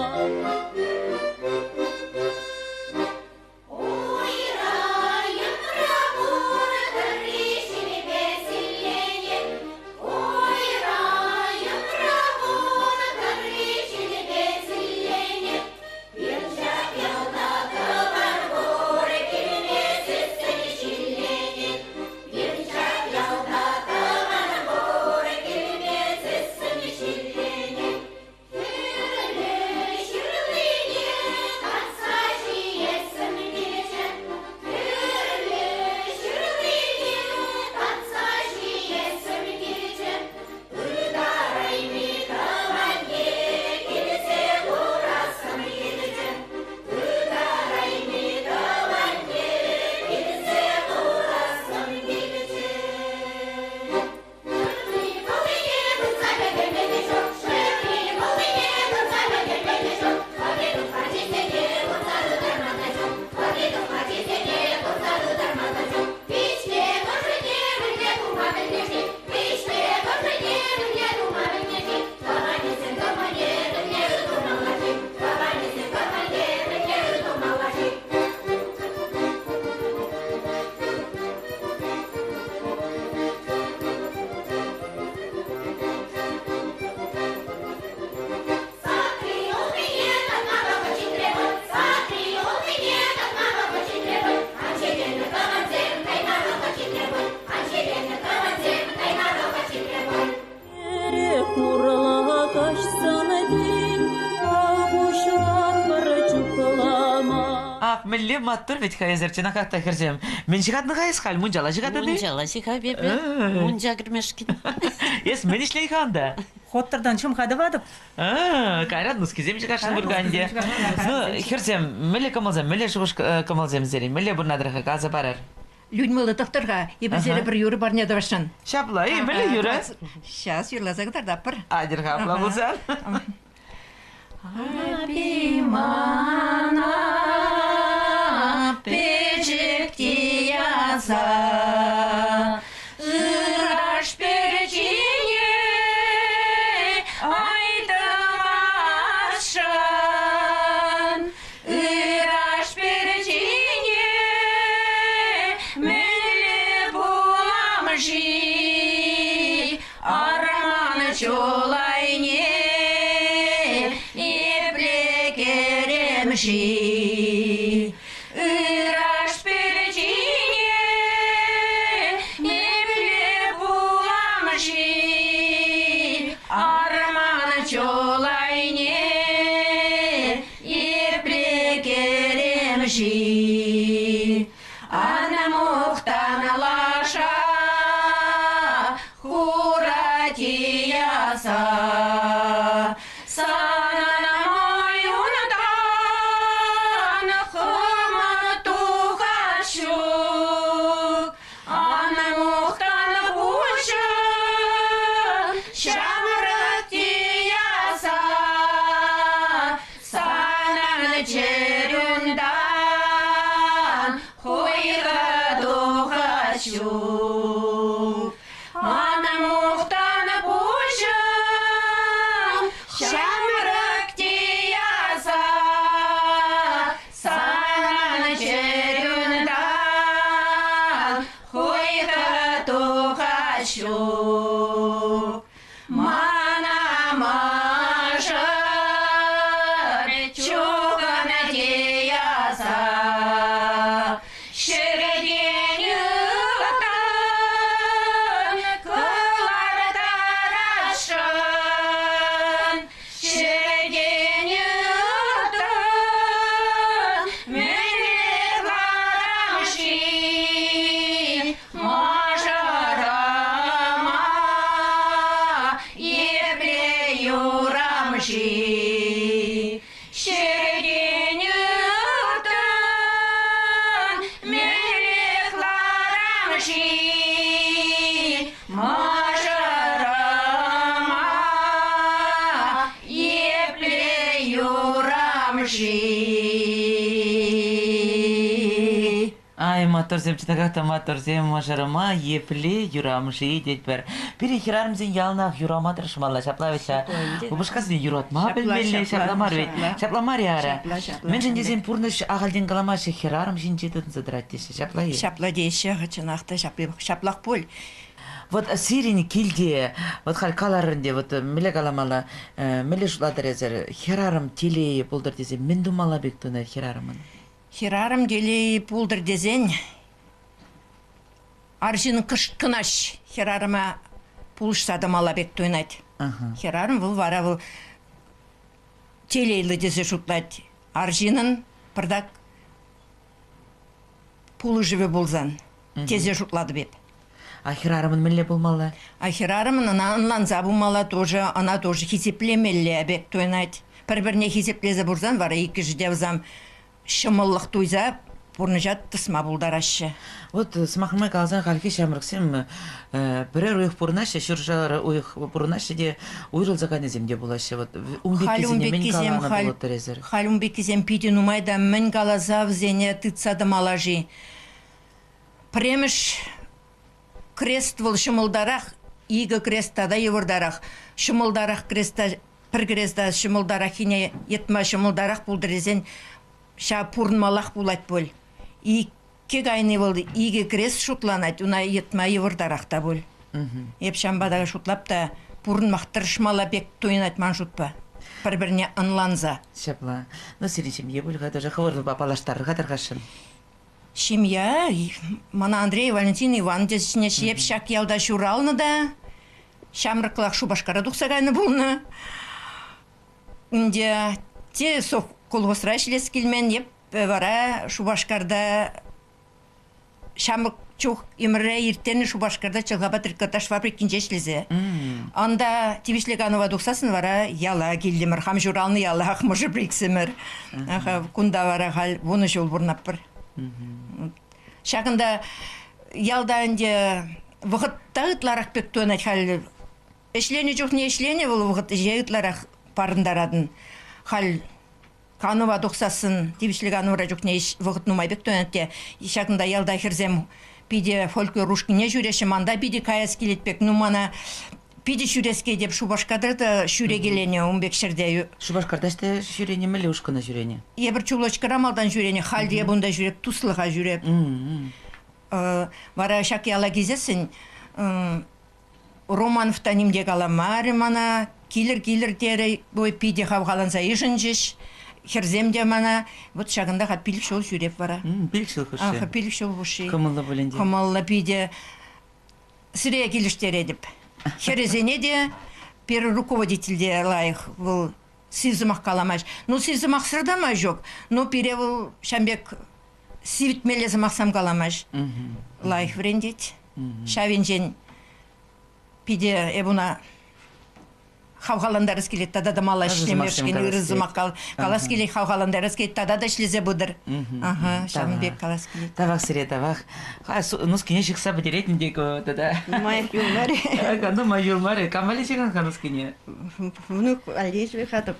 Милле маттыр ведь хайзерчина как-то херзем. Мен жигадны гайс хал мунжала жигады. Мунжала жига бебе. Мунжа гірмешкін. Ес мен ишлей ханда. Хоттардан чым хадывадып. Кайрат нускизем жигашын бурганде. Ну, херзем, милле камалзем, милле жугуш камалзем зери, милле бурнадрыха газа барар. Людмила доктырға, ебізері бір юры бар не давашын. Шапла, милле юры? Щас юрлаза кадарда пыр. Адирға апла болсан. Абимана печекте яза, ыраш перчине айтамашан, ыраш перчине меле буламжи, арманы чолайне Жи, ыраш перечине, небеле буламжи, арманы чолайне, еплекеремжи, ана мухтан лаша, хуратияса, матурзем, читагата матурзем, мажарама, епле, юрамши, деть бер. Перехирармзен ялнах, юраматр шмалла, шаплавица. Убышкасын юратма, белмелле, шапламарвет, шапламариара. Мен жендезен пурныш ағалден каламашы хирарм жинчетін задраттеші, шаплайы. Шапладейші, чынақта шаплақ бол. Вот сирени килде, вот халкаларынде, вот меле каламала, меле шуладырезер, хирарым телей болдыр десе, мен думала бек туна хирарымын. Хирарым делей пулдыр дезен, аржының кынаш хирарыма пулышсады малабек тойнайды. Хирарым бұл вара бұл телейлі дезе шутлайды. Аржының пырдак пулы живе болзан, тезе шутлады беп. А хирарымын меле болмалы? А хирарымын анланза болмала тоже, она тоже хисеплемелле бек тойнайды. Бір-біріне хисеплезе болзан, вара екі жде взам шымыллық туйза, бұрныжат тысма бұлдар ашы. Вот смахмай қалзан қалки шамырқсем, бірер ұйық бұрнашы, шүржары ұйық бұрнашы де ұйрылза қанеземде болашы. Вот умбек кезем мен қаланы болыттыр езір. Хал умбек кезем пиде нумайда мен қалаза взене тыцады малажи. Премеш крест был шымылдарақ, игі крест тада евырдарақ. Шымылдарақ креста, пір креста шымылдарақ хине етма шымылдарақ бұлдырезен ша пурнмалақ булат бол. Ике гайны болды, иге крест шутланат, уна етма евырдарақта бол. Еп шамбадағы шутлап та пурнмақтыр шмала бек тойнат ман шутпа. Бір-біріне анланза. Шапла. Ну, сиреншем ебілға даже хаварлы бапалаштары қатырғашын. Шимья, мана Андрей Валентин Иван десіне шеп шак ялда шуралны да, шамрықлақ шубашқара дұқсағайны болны. Инде те соқ колғысыра шілес келмен еп вара шубашқарда шамрық чух имре иртені шубашқарда чылғаба трикотаж фабрикінже шлезе. Анда Тибишлеганова дұқсасын вара яла келдемір, хам журалны яла ақмыжы бриксемір. Кунда вара хал вуны жол бұрнап бір. Шағында ялда әнде вғытта ұтларақ пек төнет хал эшлені жоқ не эшлені бұл вғыт же ұтларақ парындарадын хал Канова дұқсасын Тибишлеганова жоқ не вғыт нумай пек төнетте шағында ялда херзем пиде фольклор рушкине жүреші манда пиде каяс келетпек нумана пиде шүреске деп шубашқадырды шүрегелене умбек шырде. Шубашқарда ште жүрене мілі ұшқына жүрене? Ебір чулочка рамалдан жүрене, халде бұнда жүрек, туслыға жүрек. Вара шаки ала кезесін, Романовта немде каламары мана, килер тері бой пиде қавғаланса ешін жеш, херземде мана, вот шағында қа пилік шол жүрек вара. Пилік шол құшы? Пилік шол құшы. Кымылы бөленде? Кымылы пиде сірия келіштер едіп. Херезене де пері руководительде лайық бұл сивзымақ каламаш. Ну, сивзымақ сырдама жоқ. Ну, пире бұл шамбек сивітмелі зымақсам каламаш. Лайық врендет. Шавенжен пиде ebuna хавғаландарыз келет, тада да мала ішлемешкен үрізімақ қалас келет, хавғаландарыз келет, тада да ішлезе бұдыр. Шамбек қалас келет. Тавақ сіре, тавақ. Нұскене шықса бідеретін декі тада. Майық юлмары. Қанды май юлмары. Камбалі шыққан қанұскене? Внук әлдежбе қатып.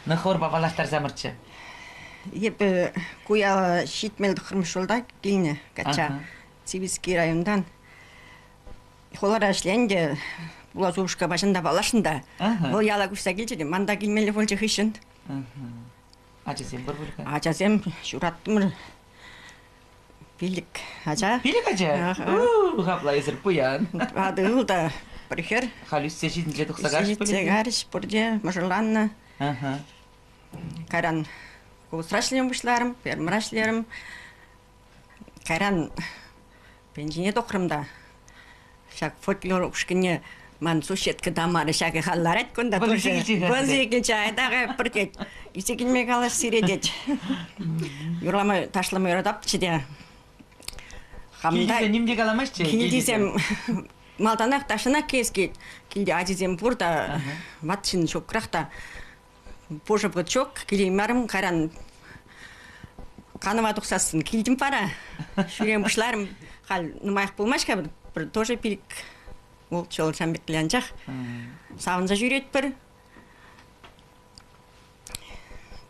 Нұхор бабалақтар замырчы? Еп куя шитмелді қырмыш олда келіне кача. Цивильский райондан. Холар әшленде Була зубушка башында балашында. Бұл яла күшті келчеді, манда келмелі болчы хышын. Ачасем бір бөлігі? Ачасем шураттымыр. Пилік ача. Пилік ача? Қапла езір пұян. Ады ұлда бірхер. Халюс сешетінже тұқсағарыш бөлігі? Сешетінже бұрде, мұжырланны. Кайран көбісрашлерім бұшларым, пермірашлерім. Кайран пенжіне тоқырымда. Шак фольклор ұшкіне Ман сушеткі дамары шағы қаллар әткінда тұршы. Бұнзы екінші айдағы біркет. Есе келмей қалаш сиредет. Юрламай ташламай ұрадапты де. Келдесе немде қаламашчы? Келдесем малтанақ ташына кескет. Келде ажизем бұрда ватшын шоқырақта. Пожып ғыт шоқ. Келеймарым қаран қаныма тұқсасын. Келдім пара. Шүрем бұшларым. Қал нұмайық болмашқа бір тоже пилік. Ол чол шамбеклен жақ. Савынза жүрет бір.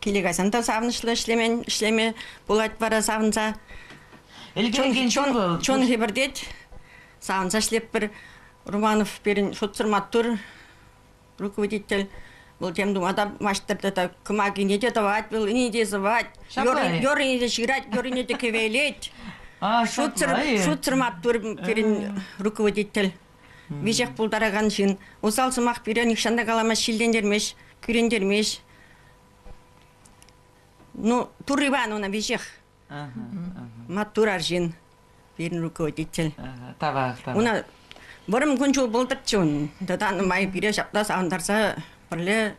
Келек айсанда савынышлы ішлеме болады бара савынза. Элген чон. Чон хибердет. Саунса шлеп бір Романов берін шутсырматтыр руководитель. Бұл тем думада маштырды да кымаги не де давать, был не де звать. Ёры не де ширать, ёры не де кевелет. Шутсырматтыр берін руководитель. Вежек бұлдараған жын. Осал сымақ берін икшанда қалама шилдендермеш, күрендермеш. Ну, тур Ивановна вежек. Маттурар жын. Берін руководитель. Табақ. Уна бұрым күн жол болдырчын. Дадан май бире шапта саундарса бірле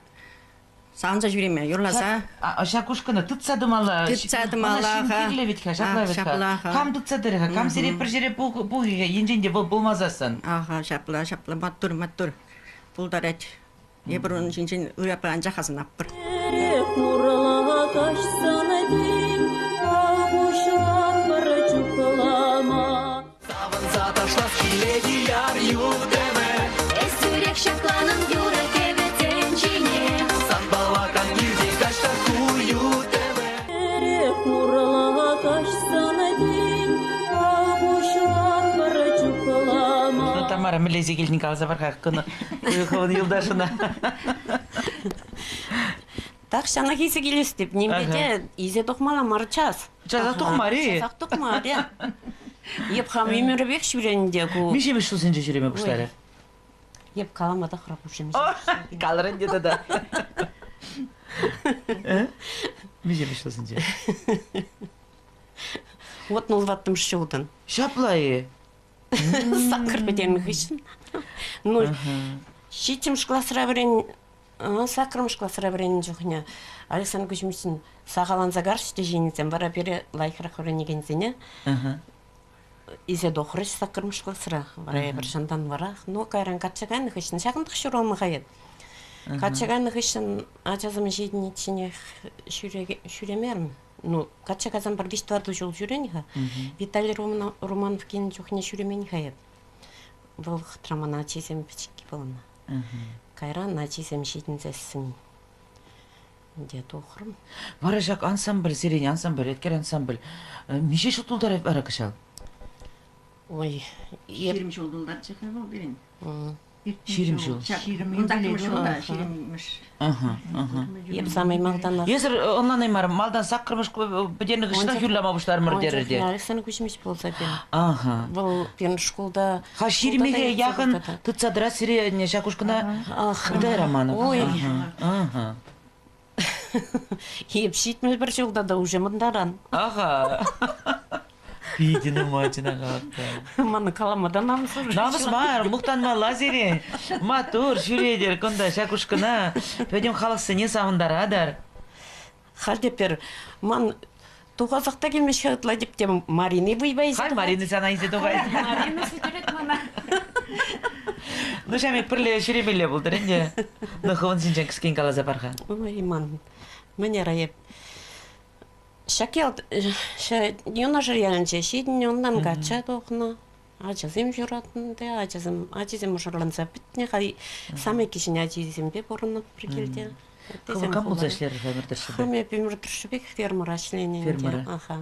саунса жүреме, юрласа. Шакушканы тұтса дымала. Тұтса дымала. Шаплаветка. Кам тұтса дырыға, кам сереп бір жере бұғыға, енженде болмазасын. Шапла, маттур. Бұлдар әт. Ебір оның жинжен ұяпы анжа қазын аппыр. Мурала кашсана день, авушлан бара чукалама. Савынса ташлап киледи яр юдеме. Эсүрек шакланын юрек эветенчине. Санбалакан юде кашта хуютеме. Мурала кашсана день, авушлан бара чукалама. Тамара милези келден қалза бар қаққыны. Ұйықығын елдашына. Так шана кисе келес деп немеде изе тоқмала марчас. Жазақ тоқмари. Жазақ тоқмари. Еп хам өмірбек шүренде ку. Мишемеш жыл сенже жүреме бұштары? Еп каламада қырап үшемеш. Қалырын деді да. Мишемеш жыл сенже? Вот нолваттым шылдын. Шаплайы? Сақыр бедемі ғышын. Ну, шитім шкласыра бірен, сақырым шкласыра бірен жоқыня. Александр Кузьмичтің сағаланза қаршыты жеңізден бара бері лайқырақ өренегензіне. Изе доқырыш сақырым шкласыра. Барая бір жандан барақ. Но кайран қатшағаны ғышын. Шағындық шүролмы қайет. Қатшағаны ғышын ачазым жейдін етшіне шүремерім. Ну, қатшағазан бір бештуарды жол жүренеға. Виталий Романов кейін жоқыне шүремен қайет. Бұл қытырама начизем пічікке болына. Кайран начизем жейдін зәсін. Дед оқырым. Бара жақ ансамбль, зерен ансамбль, еткер ансамбль. Меше шутулдар бара кышал? Ой, Ширим жолдулдар чықай бол берін. Ширим жол. Еп самай малдан ақ. Езір онлан аймар, малдан саққырмыш бідені ғышына хүрлама бұштар мұрдерді. Александр Кузьмич болса бен. Бұл бен школда... Ха ширимеге яғын тұтсадыра сире шақушқына қыдай романы. Ой. Еп шитмел бір жолда да уже мұндаран. Пейдені мачына қақта. Маны каламадан намысыр. Намыс бар, мұқтан ма лазере. Матур, жүредер, күнда шақушқына. Пөдем қалысы не сағындарадар. Халдепер, ман туғазақта келмеш қағытла дептем Марины бұйбайзы. Хал Марины сана изе туғайды. Марины сүтерет мана. Ну шамек бірле шүремеле бұлдыр, энде. Нұқывын сенжен кіскен қалаза барға. Ой, ман, мәне райып. Шакел, юна жырялынче, шейдін ондан ғатша тоқына. Ачазым жүратынды, ачазым ұшырланса бітіне, қай самай кешіне ачазымбе бұрынып бір келді. Кім бұлза ішлері фермердірші бе? Хаме фермердірші фермер ашленінде. Фермері? Аха.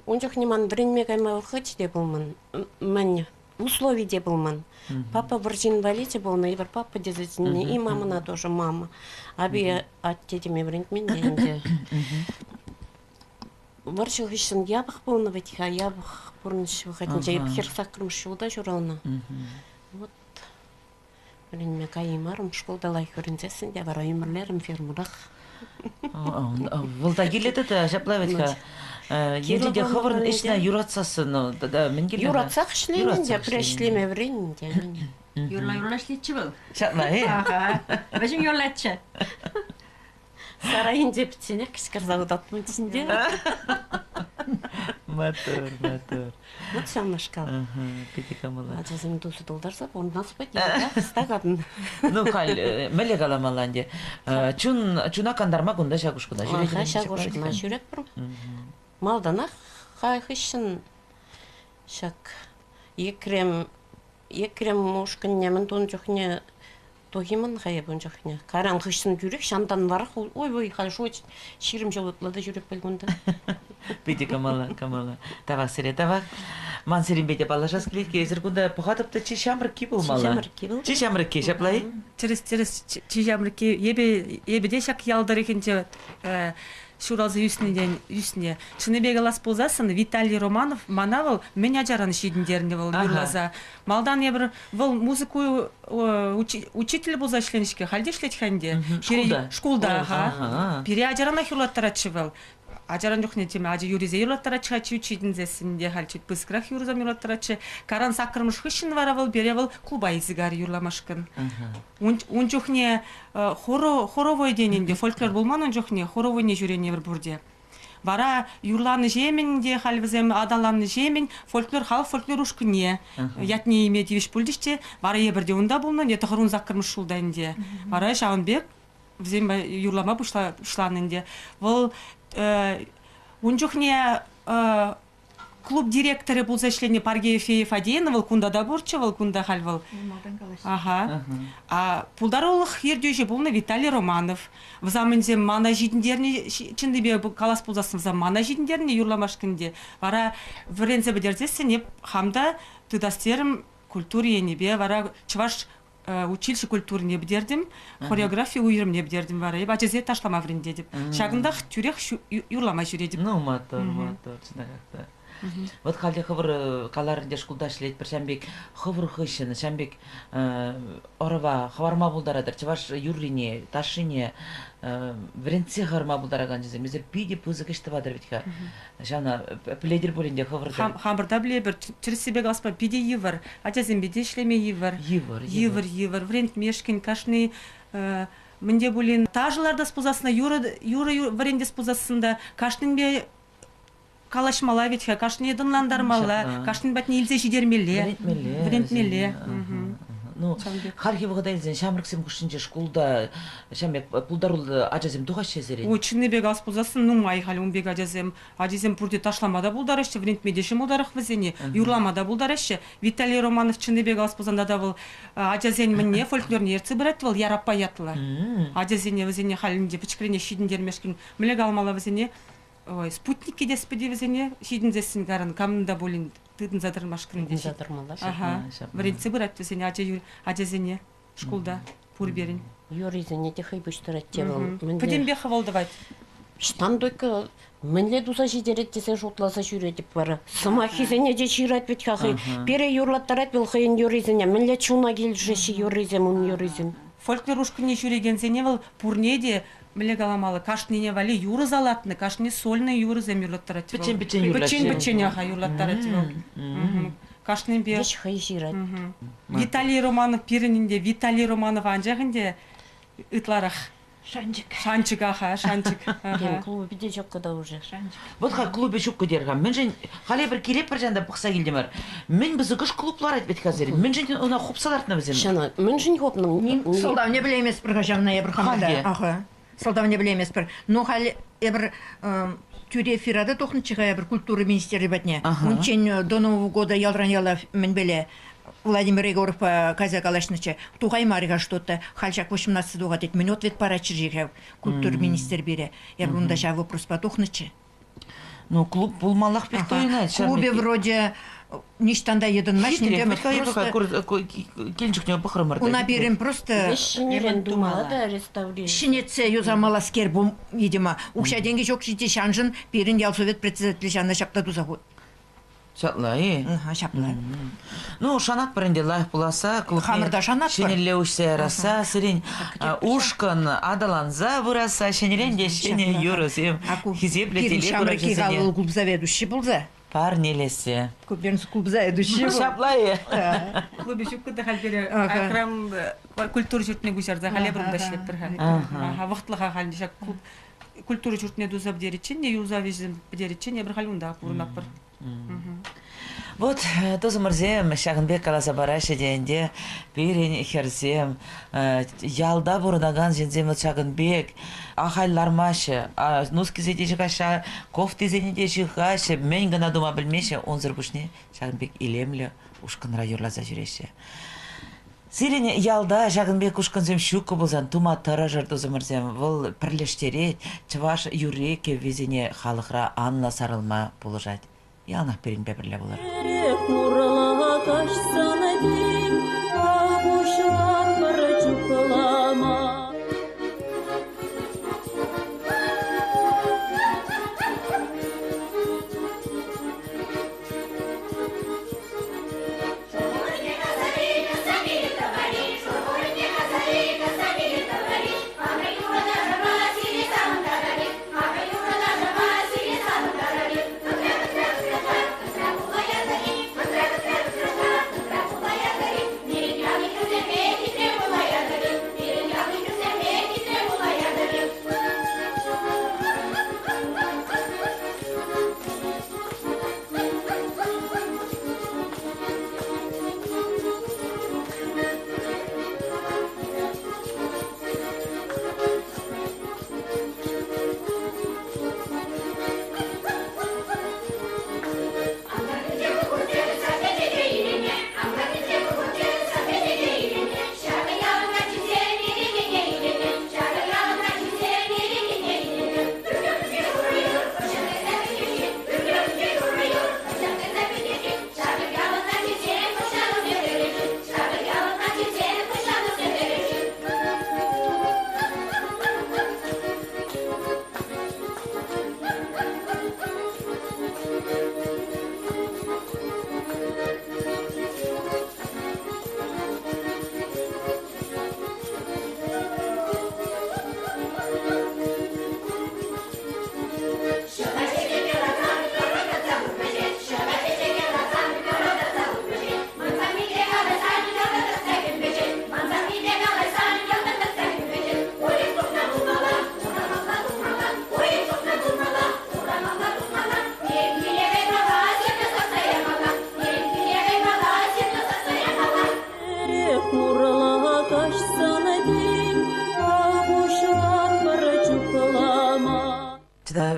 Он жоқ неман бірінме қаймау қыч де болман. Мәне, условий де болман. Папа бір инвалид болна, и папа дезетіне, и мамына тоже мама. Аби аттедеме бірінтмен дейінде. Варшыл ғышын ябық болна бәтіға, ябық бұрынышы бұқайтынша, епхер сақырмышы ұлда жүралына. Вот. Білінме қайымарым, школда лай көрінсесін, де бар өмірлерім фермырақ. Вылда келеді да, жаплаветка. Елінде қывырын ішіне юратсасын. Юратсақ ішінінде, прешлеме бірінінде. Юрла шлетчі бұл. Шатла, Бәжім юрлатшы. Сарайынде бітсене кішкір зауыдатмын түсінде. Матур. Вот сам нашкал. Петикамыла. Ачазым досы долдарса, он нас бәтіне, стағадын. Ну, қал, мәле қаламаланде. Чуна кандарма күнда шағушқына жүреді. Шағушқына жүрет бұрым. Малдана қайқышын шак екрем ушкын немін тон жоқне Тохимын хая бонжахня. Каран хышсын жүрек шамдан барах. Ой, хорошо. Ширим жолутлада жүрек белгонда. Бите камала. Тавак сире тавак. Ман сирин бете балашас клит кезер кунда похатыпты чи шамрки булмала. Чи шамрки шаплай? Через чи шамрки ебеде шак ялдар екенче Шуралзы үсіне. Шыныбек алас болзасын Виталий Романов манавыл мен ажараны шидіндерінде был юрлаза. Малдан ебір бұл музыку учитель болза ішленішке. Халде ішлет ханде? Школда. Пире ажарана юрлаттаратшы был. Ажаран жоқ не теме, ажы юризе юрлаттаратчыға учительдесінде халчет бысқырақ юрзам юрлаттаратчы. Каран сақырмыш хышын варавыл, беревыл клуба изігар юрламашкын. Он жоқ не хоровой денінде, фольклор болман он жоқ не, хоровой не жүрене бір бұрде. Бара юрланы жемен де халвізем, адаланы жемен, фольклор хал фольклор ушкыне. Ятне име девиш пульдиште, бара ебірде онда болна, не тұғырын зақырмыш шулдайынде. Бара Шағынбек, взем юрлама бұшланынде. Бұл он жоқ не клуб директоры бұл зашлене Паргеев Аденов, кунда даборчевал, кунда хальвал. Ага. А пулдаролық ердеже бұл Виталий Романов. В заманзе мана жидіндеріне, чындыбе калас бұлдасын в замана жидіндеріне юрламашкінде. Вара врензе бідерзесі хамда тыдастерім культуре енебе, вара чываш училище культуры не бдердим, хореография уйрым не бдердим вара. Еба жезе ташлама вренде деп. Шагындақ түрек юрлама жүредім. Ну, матор, чынағақта. Вот халде хывыр каларынде шкулда шлет бір шамбек хывыр хышын, шамбек орова хаварма булдарадыр, чываш юрлине, ташине, вренце хаварма булдараган жезе. Мезер биде пызык ішті бадыр бітка. Жана пледер болинде хывырды. Хамбырда біле бір, через себе галспа биде евар, атязен биде шлеме евар. Евар, врент мешкин, кашны, мінде болин тажыларда спузасына, юра вренде спузасында, кашның бе калашмала ведь, кашны дынландармала, кашны батны илзе жидермеле, врентмеле. Ну, хархи вғыда илзен, шамрыксем күшінже шкулда, шамбек пулдарулды ажазем туғаш шезерен? Чынны бек аспузасын, ну май халі он бек ажазем пұрде ташламада бұлдарышты, врентмедеші мұлдарық візене, юрламада бұлдарышы. Виталий Романов чынны бек аспузанда да бұл ажазен мінне фольклорны ерці бірәтті бұл, яраппа ятылы. Ажазене візене халінде пічкірене шидіндермешкін, мүлек алмала візене, спутникке деспеде візене, шидіндесін ғарын, камында болин тыдын задырмашкырынде. Задырмалаш. Ага, вренці бірәтті візене, ажазене, школда, пұрберін. Юризене де хай бұштырат тевал. Пөден бе хавалдывайт? Штан дойка, мінле дуза жидерет десе жотласа жүретіп бары. Сымахизене де чират бет хақы. Пере юрлаттарат был хайын юризене, мінле чуна кел жеші юризем, он юризем. Фольклор ушкыне жүрегензене был пурнеде, міле галамалы, кашнене вали юры залатны, кашне сольны юры зем юрлаттарат. Бічен юрлаттарат. Бічен аха юрлаттарат. Кашнен бе. Еш хай жират. Виталий Романов пиренінде, Виталий Романов анжағынде ытларақ. Шанчик, аха, шанчик. Клубы биде жоқ када уже. Вот ха клубе жоқ кадергам. Мен жен хали бір келеп бір жанда бұқса келдемір. Мен бізі күш клублар айтып бетказер. Мен жен она хопсалартына бізен. Шана, мен жен хопным. Солдав не білемес бір ғажағына ебір қамада. Аха. Солдав не білемес бір. Но хали ебір тюре фирады тоқнычыға ебір культуры министері бәтіне. Унчен до Нового года ялран яла мен беле. Владимир Егоров казак алашнычы. Туғай марыға что-то. Хальчак 18 дуға дед. Мен ответ парачы жеғев. Культур министер бере. Ебір онда жа вопрос па тоқнычы. Ну, клуб булмалақ бек тойынайды. Клубе вроде ништанда едін машинде. Келінчікне бұқырымырды. Уна берем просто... Шинерен думала да реставрировать. Шинеце юзамала скер бом, едема. Укша деньги жоқ жите шанжын, берін ялсовет председатель жанна шапта дуза ход. Шаплай. Шаплай. Ну, шанат бірінде лайық боласа, Хамырда шанат бір. Шенеле ұшса яраса, сірен ұшқын адаланза бұраса, шенеленде шене юрысым. Хизеплетеле Шамрыки ғалыл клуб заведущий болза. Парнелесе. Көперінс клуб заведущий бол. Шаплай. Клубе шүккіді қалбері акрам культур жүртіне көшерді, қале бұрында шлеп бір қал. Вақтылыға қалды шак культур жүртіне дұзап деречен, не юза вежден деречен, не бір қал ұнда бұрынақ бір. Вот, тозымырзем, Шағынбек қаласа барашы дейінде, берен херзем, ялда бұрынаған жензем Шағынбек, ахайлармашы, нұски зедеші қаша, кофты зедеші қашы, мен ғана дума білмеші, онзыр бұшне Шағынбек илемлі, ұшқынра юрлаза жүреші. Сирен ялда Жагынбек ушкансем шуку болзан тума тара жарды зымырзем вол пірлештере чываш юреке везене халықра анла сарылма болжать. Ялнақ берін бәбірлі болар. Мурала кашсана день, авушрак парачукалама.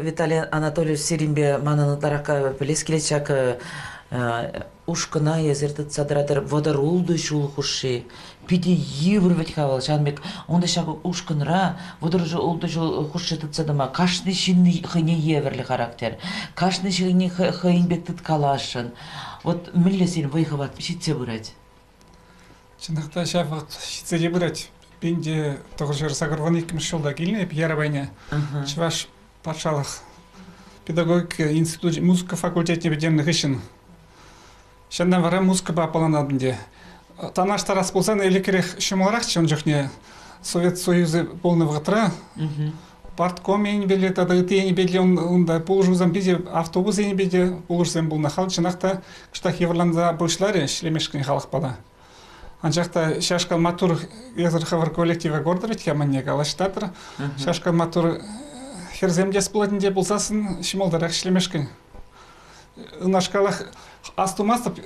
Виталий Анатольевич Сиринбе мананытларакка білес келечак ушкына езердит садыратыр водорулды шул хуши пиди евр ведь хавал Жанбек онда шак ушкынра водорулды шул хуши тытсадыма кашны шинни хыне еверли характер кашны шинни хыйнбек тыткалашын вот милле сен выховат шитсе бурать Чындыкта шафак шитсе бурать бенде тогжер сагырган 2000 жылда келип ярабайня чуваш патшалық педагогика институт музыка факультетіне бедемнік ішін. Шандан вара музыка бапаланадынде. Танаш тарас болсан элекерек шымыларақ чын жоқне Совет Союзы полны вғытыра. Партком ені беле, тада үті ені беле, онда полжузан биде, автобус ені биде, полжузан болна хал, чынақта кыштақ еврланда бұшлары шлемешкін халық бала. Анжақта шашқал матур езір хавар коллектива гордырет, яманне галаштатыр. Шашқал матур Херземдес болатынде болсасын шимолдарақ ішлемешкін. Ұнашқалық астумастып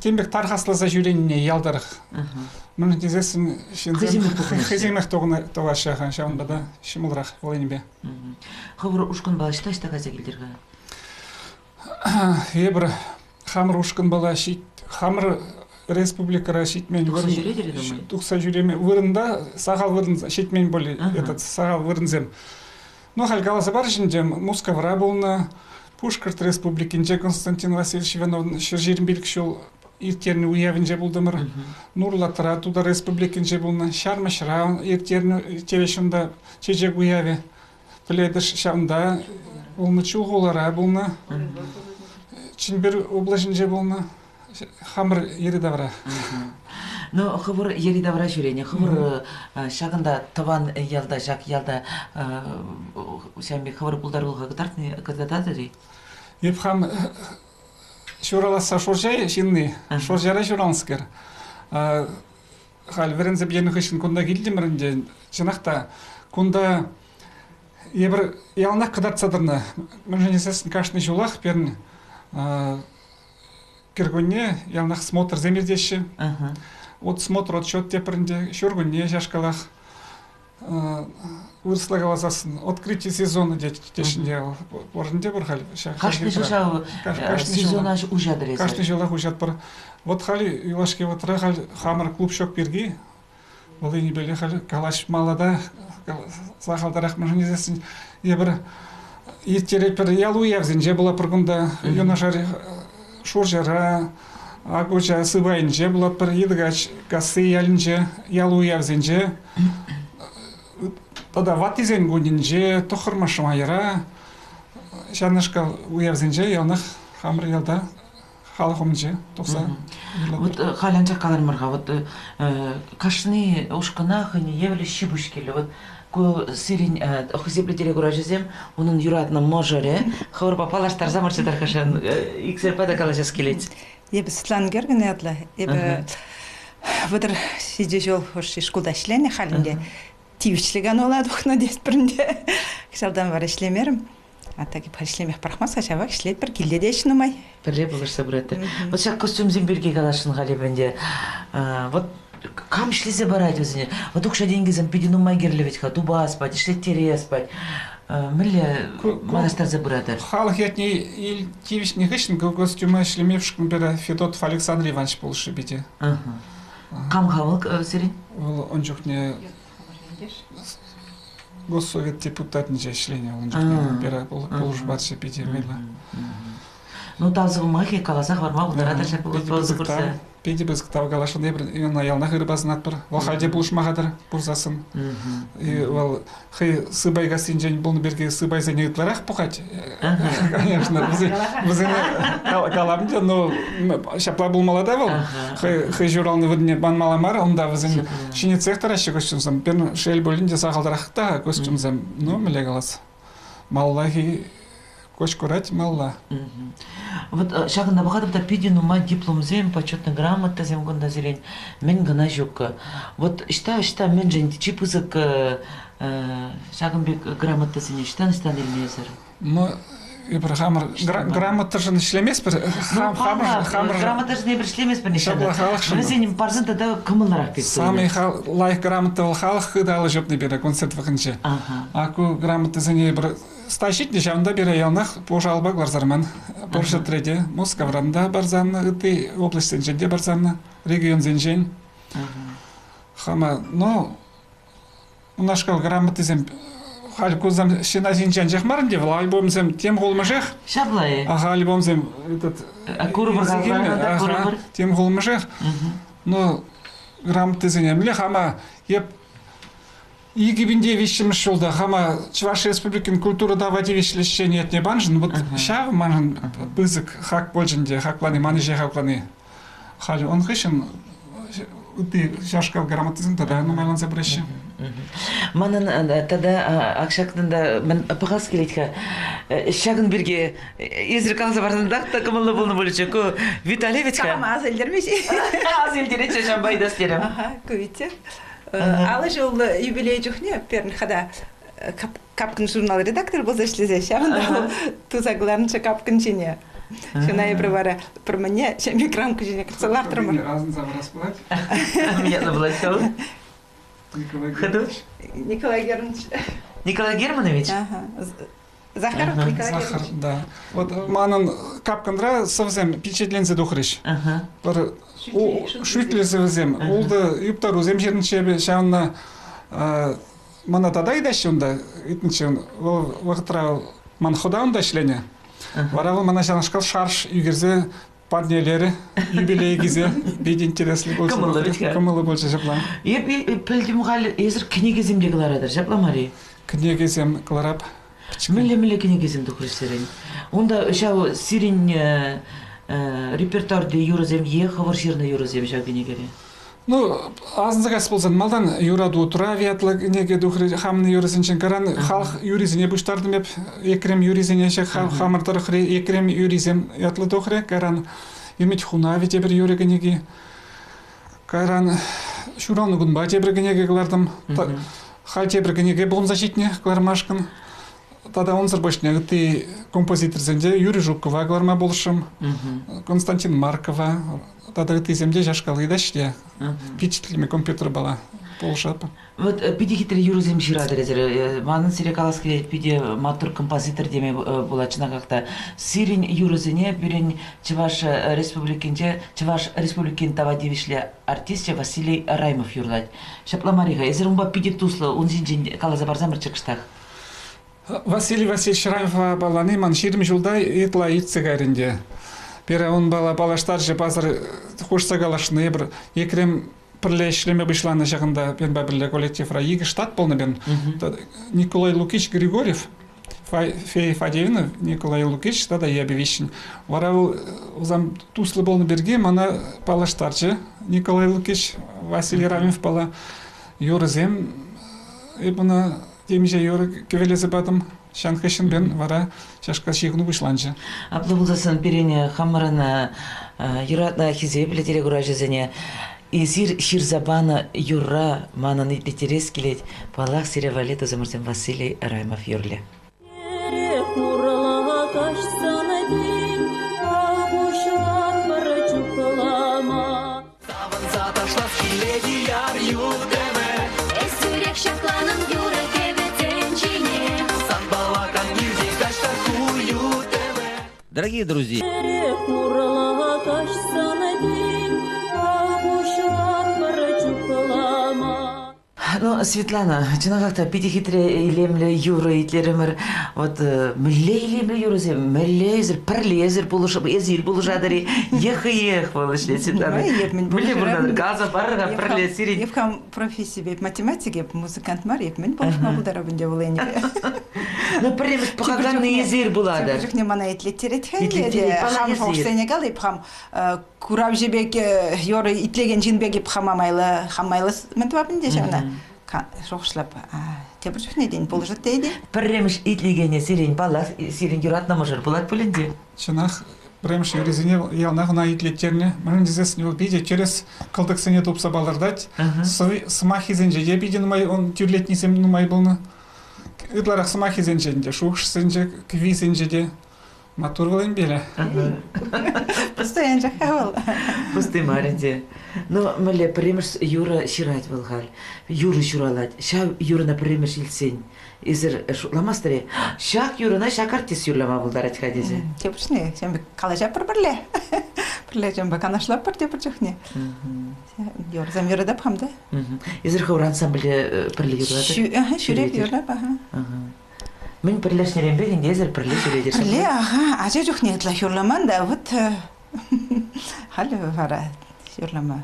тембек тархаслаза жүреніне ялдарық. Мұны дезесін хеземек тоға шаған шағынбада шимолдарақ оленбе. Хавыр ушкын бала шта қаза келдерға? Ебір хамыр ушкын бала шит, хамыр республикара шитмен тұқса жүреме вырында, сағал вырын шитмен болы, сағал вырынзем. Ну, халгаласы бар жінде, Мускавра болна, Пушкарт республикинже Константин Васильевич Иванов шыржерін белік шол ертеріні уявінже болдымыр. Нурлатыра туда республикинже болна, Шармашыра ертеріні терешінде чежек уяві. Біледі шамда, болны чулғолара болна, Чинбер облажынже болна, Хамыр ері давра. Но хыбыр ери давра жүрене, хыбыр шағында табан ялда, жак ялда сәмбе хыбыр бұлдар болға қыдатады дей? Еп хам шураласа шоржай жинны, шоржара журалынскер. Хал верензе бейені хүшін күнда келдімірінде, жинақта күнда ебір ялнақ қыдатсадырны, мүнженесесін кашны жулақ берін кіргөнне ялнақ смотр земердеші. Вот смотр отчет тепірінде, шөргінне жашқалақ Вырысла қаласасын открытие сезона дешінде орынде бір хал. Каждый жыл сезон аж ужадрез. Каждый жыл ужат бір. Вот хали юлашке ватра хал хамыр клуб шок берги. Ол не беле хал калаш малада сахалдарах мажнизесин я бір ертерек бір ялу явзен же была прыгында юнашар шуржара агуча сыбайынже была бір едігач касы ялынже ялу явзенже Тогда ватизен гудинже, тохырмашым айыра, жанышка уявзенже, ялнах хамыр ялда, халахомже, тоқса. Вот халянча калармырға, вот кашны ушканах, не евли щибушкелі, вот ко сирин охзеплетеле гуражезем, onun юратна можаре, хавыр папалаштар замарчатар кашан, иксерпада калажас келец. Ебі Светлана Георгиевна ядла, ебі выдыр сиде жол хош школда işlene халінде. Тивичлиган олады оқына дес бірінде. Кішалдан бар ішлемерім. Атаки бар ішлемек барақмасқа шабақ ішлет бір келде де ішінімай. Бірле болырса бұраты. Вот шақ костюмзен бірге қалашын ғалебінде. Вот кам ішлесе барайды өзіне. Вот ұқша денгізім педину майгерлевет ха, туба аспать, ішлеттері аспать. Мілі манастарза бұраты. Халық етіне ел тивишне ғышын костюмы ішлемевшкін бірі Федотов Александр Иванович болышы беде. Кам хавылк сирин? Он жоқне Госсовет депутатын жайшлене он жоқне бері болыш батшы беде мейлі. Ну тазығы мағи қаласақ барма ұлдаратыр жақ болызы бұрса. Педи біз кітау қалашын ебір аялнақ ырбасын атпыр. Ол халде бұлышмағадыр бұрзасын. Ол хай сыбайға сенжен бұлны берге сыбай зәне ұтларақ бұқат. Конечно, бізіне қаламды, но шапла бұлмалада бол. Хай журалны вүдіне банмаламар, онда бізіне шіне цехтар ашы көстімсім. Бен шел бөлінде сақалдарақта көстімсім. Ну, міле қаласы. Маллахи Кош курать малла. Вот шагында бахатымда пидину мать диплом зем, почетная грамота зем гонда зелень. Мен гана жука. Вот что мен жен чипузык шагынбек грамота зене штан илмезер. Ну Ибрахамр грамота жен ишлемес бір хамр грамота жен ибр ишлемес бір нешада. Мен сенім парзын да кымылнарақ бек. Самый лайк грамота ол халық хыдалы жопны бере концерт вахынче. Аку грамота зене бір Стащить нешавында бере ялнах пожалба гларзарман. Порша треде Москавранда барзанна, ты область зенженде барзанна, регион зенжен. Хама, ну, у нас шкал грамоты зем, халькузам щена зенжен жахмарн девал, альбом зем тем голмажех. Шаблае. Ага, альбом зем этот. Акурбар галбарна, акурбар. Тем голмажех. Ну, грамоты зенем ле хама, еп. Егибінде вещіміз жолда, хама Чуваш Республикин культура давати вещлещение от небанжын, вот шав манжын бызык хак болжынде, хакланы, маныже хакланы. Хали, он хышын, ты шашкал грамотизм, тогда нумайлан забращи. Манын тогда акшактында мен пағас келетка шагын бірге езіркалса барсындақ та кымылы болны болычы ко Виталий Ветка. Кама аз елдермеш. Аз елдерече жамбайды астерім. Көйте. Алы жол юбилей жүхне перн хада капкын журнал редактор болса ішлезе шағында тузагларынша капкын жене. Шына ебір бары бір мне микрамка жене кірсалар тұрмыр. Разын забрас бұлад? Миятна бұлад кау? Николай Германович. Николай Германович? Захаров Николай Германович. Захар, да. Вот манын капкандра совзем впечатлензе духрыш. Бір шүтлесі өзем. Олды юптар өзем жерінше шауынна мана тадай да шунда итнче вақтыра ман ходаунда шлене. Варалы мана шанашкал шарш югерзе партнерлері юбилей гизе бед интересли болса. Кымылы болса жаплан. Пілді мұғал езір кінегеземде кыларадыр, жапламари? Кінегезем кыларап. Мілі кінегеземді күрестерін. Онда шау сирин репертуарде юрозем хавар ширна юрозем шау кінегері? Ну, азынзагас болсан, малдан юраду утра виятлы неге духры хамны юризенчен каран халық юризене бұштардым еп, екрем юризене шек хамырдар хры, екрем юризем ятлы духры, каран юмет хуна вете бір юриге неге, каран шуралны гунба те бір генеге кылардым, хал те бір генеге болын защитне кылармашкын, тада онзыр бошне, ты композитор зенде, Юрий Жукова кыларма болышым, Константин Маркова, тада ты земде жашкалы да ште, впечатлими компьютер была. болушат. Вот пиди хитрый юрзем жирадыр эзер. Манын сирекалас келет пиди матур композитор деме булачына какта. Сирин юрзене бирин Чуваш республикинче Чуваш республикин тавадивишле артист Василий Раймов юрлать. Шапламарига эзер умба пиди туслы унзинжин калаза барзам чыкштах. Василий Васильевич Раймов баланы ман 20 жылдай итла итсегаринде. Пера он бала балаштар же базар хушса галашны бир екрем пірлешлеме бышланы жағында бен бәбірлі коллективра егі штат болны бен Николай Лукич Григорьев Фея Фадеевна Николай Лукич тада ябевишін вара узам туслы болны берге мана балаштарчы Николай Лукич Василий Рамев бала юрызем и бұна демеже юры кевелезе бадым Шанхешин бен вара шашка шигну вышланчы. Аплабулдасын перене хамарана юратна хизе билетери гуражезене изир ширзабана юра манан итлетерес келет палах сиревалету замырзем Василий Раймов юрле. Дорогие друзья, ну, Светлана, чына как-то пиди хитре илемле юры итлеремер, вот мле илемле юрызе, мле изер, парле изер булышып, эзил булышадыри, ех болышле, Светлана. Мле бурнадыр, газа барыга парле сирин. Епхам профессия математик, еп музыкант мар, еп мен болышма бударабынде болайын. Ну, премес пахаганны эзир буладыр. Жүхне мана итлеттерет хәйледе, хам форсенегал, епхам курав жебек юры итлеген жинбек епхам амайлы, хамайлы ментвабынде жана. Шоқшылап, тебір жүхне дейін болжат дейді. Премеш итлегене сирин балас, сирин юратна можыр булат бүлінде. Чынақ премеш юризіне ялнағына итлеттеріне, мұнын дезесіне ол бейде через қылдықсыне топса балырдать, смахизенже, я бейде нумай, он тюрлетнесем нумай болны. Итларақ смахизенженде, шуқшысенже, квизенже де. Матур болайын белі. Постоян жаққа бол. Пусты маринде. Ну, мөле премеш юра ширать болғал. Юры шуралать. Ша юрына премеш илсен. Изір шуламастыре. Шак юрына шак артист юрлама болдарать хадезе. Тепшіне, сен қала жапыр бірле. Бірле жамба канашлап бір тепір жүхне. Юрзам юрыдап хамды. Изір хаур ансамбле бірле юрлады? Шүрек юрлап, Мен пірлешнерен бегінде езір пірле жүредер. Пірле, ажа жүхне етла юрламан да, вот халі вара юрлама.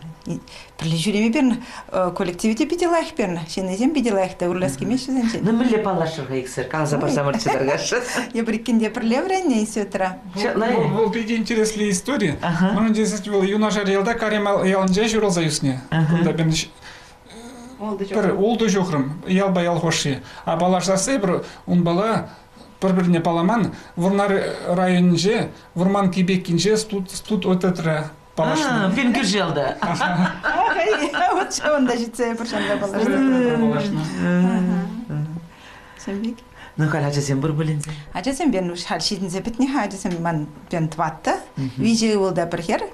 Пірле жүреме берін коллективите биделайық берін, шенезен биделайық да ұрласки мешізен жен. Ну, мүлле палашырға ексір, қалза барсамырчыдарға шыз. Ебіріккенде пірле врәнне есі өтіра. Бұл бейде интереслі история. Мұның десет бұл юнажар елда карем ялынжай жүрілза юсне. Бір олды жоқырым, ялба ялғоши. А балашасы бір, он бала бір-біріне баламан, вұрнар районынже, вұрман кебеккенже студ өтетірі балашына. Бен күр желді. Вот онда жетсе біршанда балашына. Сен бек? Ну, қал ажасен бір білінзе? Ажасен бен хал шетінзе бітіне, ажасен ман бен тватты. Виже олда бір хер,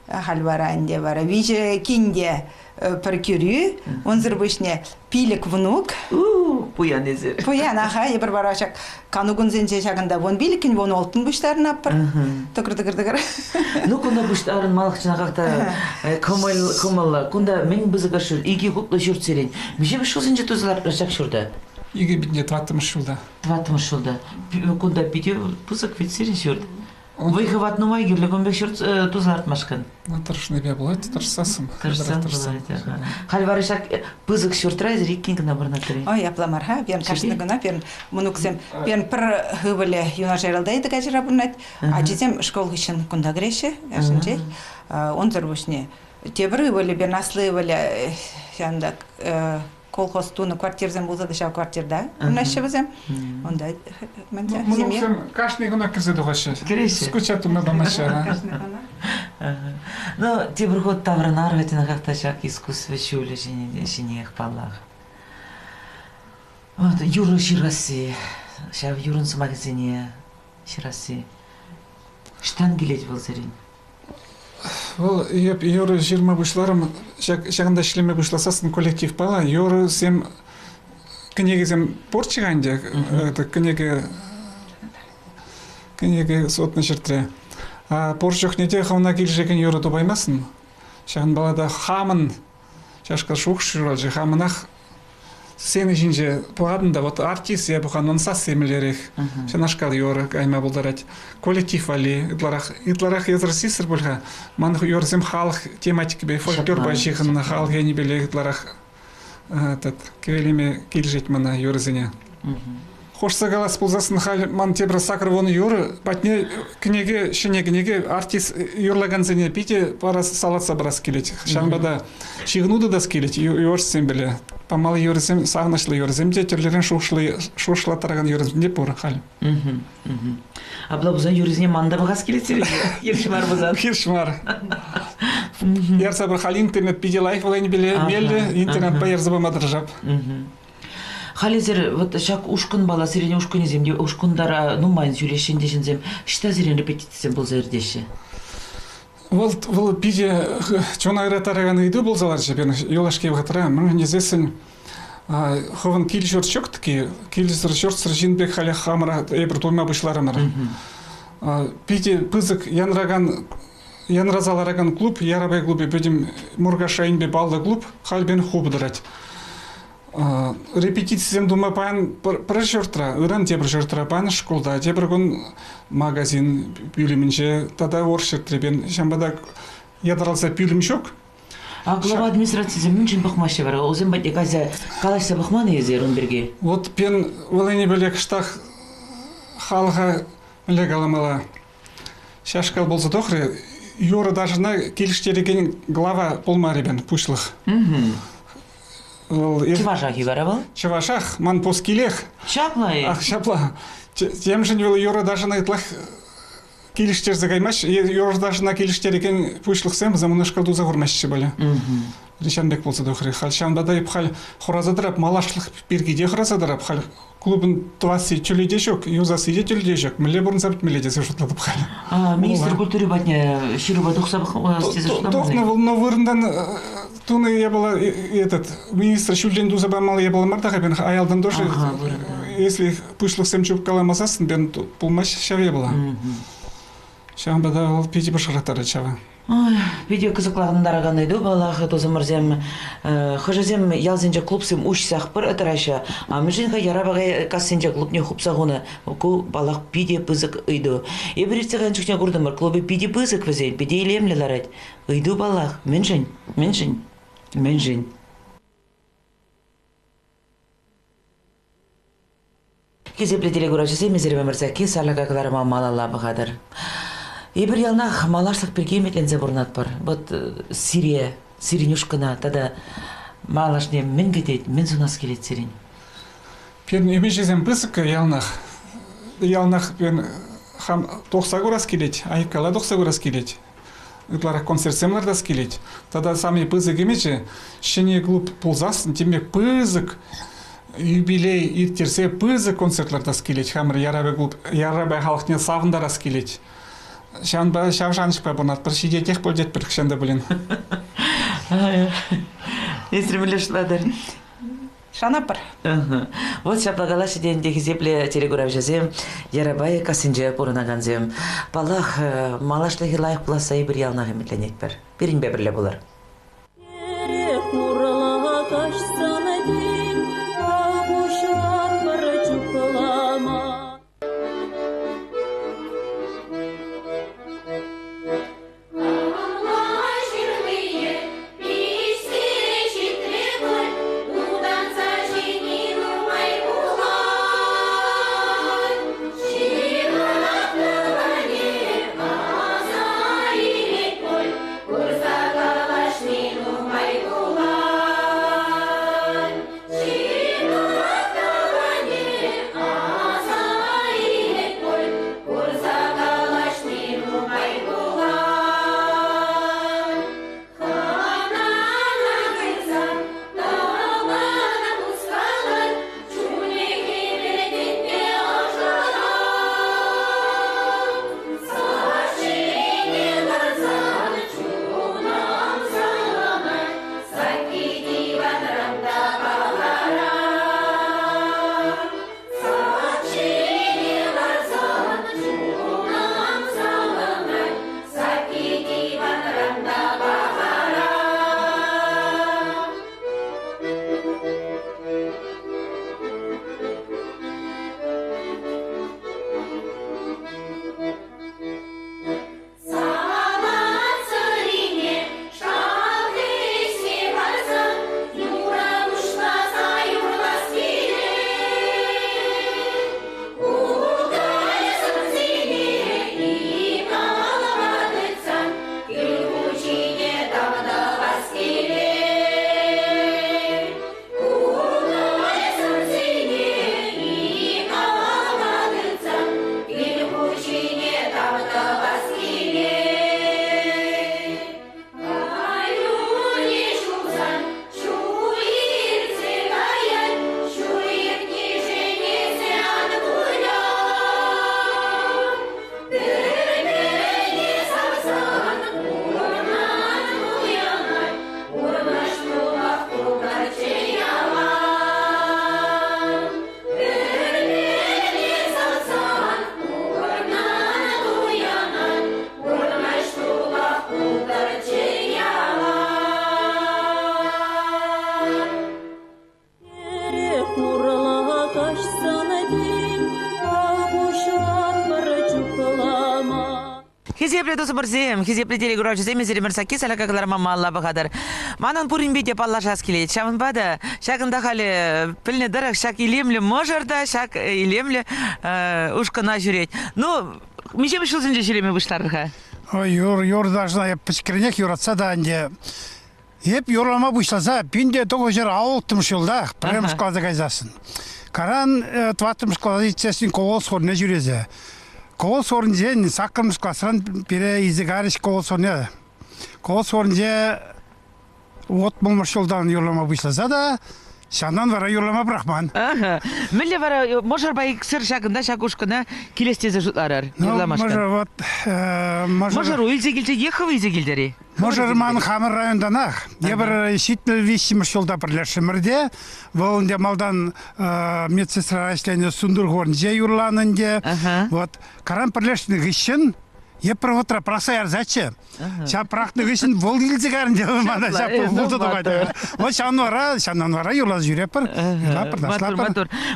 хал бара, әнде бара. Виже кинде перкюрю, он зырбышне пилік внук. Пуян езір. Пуян, аха, ебір бара шак канугун зенже шагында вон билікін, вон олтын бұштарын аппыр. Тұқыр. Ну, күнда бұштарын малықчына қақта көмілі, күнда мен бұзыға шүр, иге құтлы жүр серен. Меже бұш ұзынже тұзылар жак шүрді? Иге бітінде 20 жылда. 20 жылда. Күнда биде бұзық вет серен шүрді. Выховат нумай герлі көмбек шүрт тұзыларт машқын. Тұршыны бе болады, тұршысасың. Тұршысан болады. Қалбары шак бұзық шүртіра езір еккенгі набырна түрі. Ой, апламар, ха, бен қашыны күна, бен мұнықсем, бен бір ғывылі юна жайрылдайды ғажыра бұрнайд, ажизем школ ғышын күнда греші, әшінжей, он зұрбышне. Тебір ғывылі, бен аслы ғывылі, шандак, колхоз туны квартирзем болса да шау квартирда ұнашы бізем. Онда семья. Мұнықсем қашны ғына кірзеді ғашы. Скучату мы бамашы. Ну, тебір ғод таврын арғатына қақта шақ искусство шулі женех паллах. Юры ширасы, шау юрын сымағызене ширасы. Штан келет бол зерін? Ол, юры 20 бұшларым шагында ишлеме бушласасын коллектив бала, юры сем книгизем порчиганде, это книга сотны шертре. А порчух не те хавна килжеген юры тубаймасын. Шагын балада хамын, шашка шух шуралжы хамынах сен жинже пуадында вот артист я бухан он сас семелерих. Шанашкал юры айма булдарать. Коллектив али, итларах езрсисер бульха. Ман юрсем халх тематики бе фольклор башихын на халх я не беле итларах этот кевелеме килжет мана юрзене. Хошса галас пулзасын хал ман тебра сакр вон юры патне книге шине книге артист юрлаганзене пите пара салатса брас килет. Шанбада шигнуды да скилет юрсем беле. Памал юрсем сагнашлы юрсем те терлерен шушла тараган юрсем не пор хал. Аблабузан юрзене манда багас килет Ершмар бузан. Ершмар. Ярса бір хал интернет пиде лайф волайны беле мелде интернет па ярзаба мадржап. Хализер вот шак ушкун бала сирене ушкун земде ушкундара нумайн сүйлешин дешинзем шта зирен репетиция был зердеши. Вол пиде чонайра тараган иду болзалар жебен юлашке ватра мен незесен хован килжор чоктки килжор чорсыр жинбек халя хамра эбр тойма бушларымыр. Пиде пызык янразалараган клуб ярабай клубе бедим мургашайнбе балды клуб халбен хубдырать. Репетициям дума пан прожертра, ыран тебр жертра пан школда, тебр гон магазин пюлеминче, тада оршертребен, шамбада ядралса пюлемчок. А глава администрации мünchen бахмаще вара, озем бать каза калашса бахманы езерун берге. Вот пен валени белек штах халга легаламала. Шашкал болса тохры, юра даже на килштереген глава полмаребен пушлых. Чевашах югаравал? Чевашах, ман поскилех. Шаплай. Ах, шапла. Тем же не юра даже на итлах килиштер загаймаш, юра даже на килиштереген пушлых сем замунашкал дуза гурмашчы были. Ришанбек болса дохры. Халшан бадай пхал хоразадрап малашлых биргиде хоразадрап хал клубын тваси чөледешок, юзасы иде чөледешок. Миле бурн забит миледе сушутлады пхал. Министр культуры батне шируба тухсабах стезешламаны. Тохна но вырндан туны я была этот министр Шульден дузабамал я была мартаха бен аялдан тоже если пушлых семчук каламасасын бен пулмаш шаве была. Шамбада ол пети башратары чава. Видео кызыкларындараган иду балах тозымырзем хожазем ялзенже клубсым ушсах пыр атараша а мижинга ярабага кассенже клуб не хупсагуна ку балах пиде пызык иду и бирцеген чукня курдымыр клубы пиде пызык везе пиде илемлеларать иду балах менжин Кезепле телегурачысы мезерме мырзаки сарлагакларыма малала багадыр. Ебір ялнах маларсақ берге метлензе бұрнат бар. Вот сиренюшкына, тада малашне мен кетет, мен зунас келет сирен. Пен емешезем пысык ялнах пен хам тоқсагурас келет, айыпкала тоқсагурас келет. Итлара концертсемлардас келет. Тада сами пызык емече, шене клуб пулзасын, теме пызык, юбилей иртерсе пызык концертлардас келет. Хамыр ярабай халықне савындарас келет. Шанба шавшанышпа бунат бір шиде тех болдет бір кішенді білін. Естремелі шладар. Шанапыр. Вот шаплагала шидендегі зепле телегурав жазем, ярабай касынже пұрынаганзем. Балах малашлығы лайық бұласа бір ялнағы метленет бір. Бірін бәбірлі болар. Хизепле досымырзем, хизепле телегурачызем, мезеремірсаки салакакларыма малла бағадыр. Манан пуринбеде паллашас келейді. Шамын бады, шағында қалы піліне дырық, шақ илемлі можырда, шақ илемлі ұшқына жүрет. Ну, мешем шылзынже жүреме бұштарыға? Ой, юрдажна пішкірінек юратса да әнде. Еп юрлама бұшласа, пенде тоғы жер ауылттым шылда, прям шқалады қайзасын. Каран тваттым шқалады итсесін ковол сорына жүрезе. Ковол сорынже, саққым шқасыран бере изігарыш ковол сорына. Ковол сорынже от болмыш жылдан юрлама бұшласа да, шандан вара юрлама брахман. Мілі вара, можыр бай сыр шағында шағушқына келестезі жұтларыр, юрламашқын? Можыр уйлзе келсе, ехы уйлзе келдері? Можыр ман хамыр районданақ. Ебір шитміл вишіміш жолда бірлершімірде, волынде малдан медсестра әшлене сундыр ғорынже юрланынде. Каран бірлершіні ғышын, епір отра прасаяр зачы. Шап прақтны ғышын вол елзі қарынде мана шап бұлды да байды. Вот шаннан вара юрлаз жүрепір.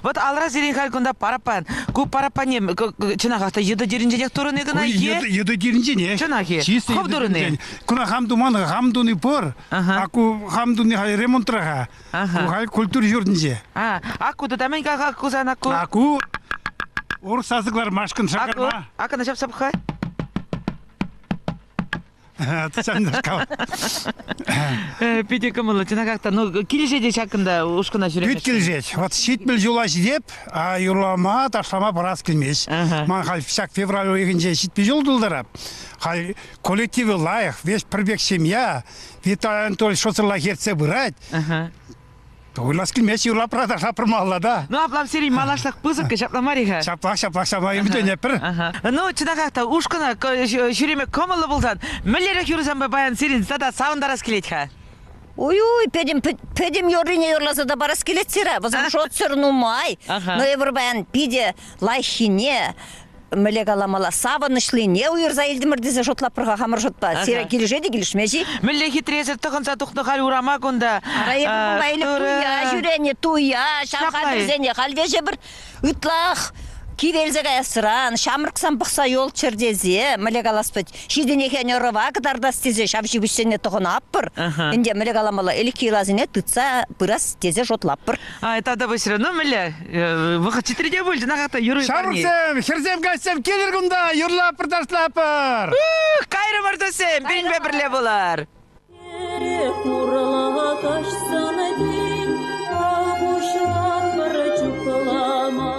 Вот алра зерен қалкында парапан. Ку парапане чынағақта еді дерінженек тұрын егіна е? Еді дерінжене. Чынағы? Қоп тұрыны? Күна хамдуманы хамдуны пор. Аку хамдуны ремонтыраға. Ку культур жүрдінже. Аку дұдамен қаға кузан аку? Аку орысазықлар машқын шақырма. Аку на шап-сапқа? Педе кымылы, чынағақта, келешеде шақында ұшқына жүремеш? Бүт келешет. Вот шетміл жола жидеп, юрлама, ташлама барас келмеш. Ман қал шақ февраль ойығынже шетміл жол дұлдырап. Қал коллективі лайық, весь пірбек семья, Виталий Анатольевич шоцырла херце бұрать. Ойлас келмеш юрла прада шапырмалла да. Ну, аплам серей малашлық пызыққа шапламариға? Шаплақ, емден епір. Ну, чынағақта, ұшқына жүреме көмілі болсан, мүлерек юрызан баян серин сада сауындарас келетіға? Ой, педем юрине юрласа да барас келетсіра. Возым шот сырну май. Но евр баян пиде лайхине, Мөлек аламала савынышлыне уйырза елдімірдізе жотлапырға қамыр жотпа. Сера келішеді келішмеші. Мөлек хитрезір тұқынса тұқты қал урама күнда. Арайып туя, жүрене туя, шамға бірзене қалвеже бір үтлақ. Кивелзеге ясыран, шамырқсан бұқса yol чердезе, мөлек аласпыт. Шиден екен өріва қыдарда стезе шапши бүшсене тұғын аппыр. Энде мөлек аламала элики илазыне тұтса бұрас тезе жотлаппыр. Тада бұшыры, ну мөле, вұқы читірде бөлді, нағақта юры барни. Шамырқсам, херзем кәсем, келер күнда, юрлапыр ташлапыр. Қайры мұрдысым, бірін бе бірле болар. Керек уралаға қашсана дейін, ағушылан бір жүкілама.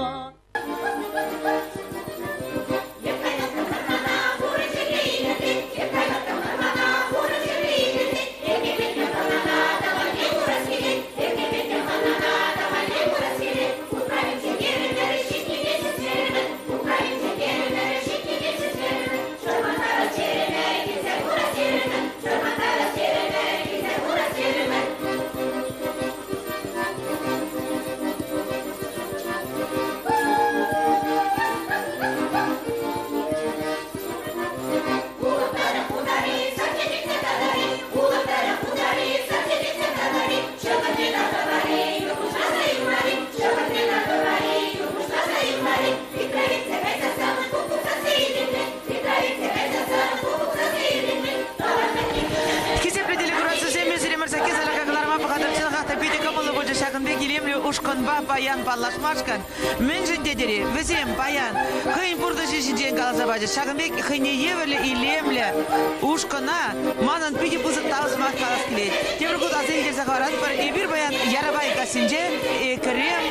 Ушкан ба баян баллашмашкан. Мен жендедери, везем баян. Хын бурда жешинжен калазабажы. Шагынбек хыне еверле илемле. Ушкана манан пиди бузык таусмак калас келет. Темір куд азен келсе қаварат бір ебір баян ярабай касинже крем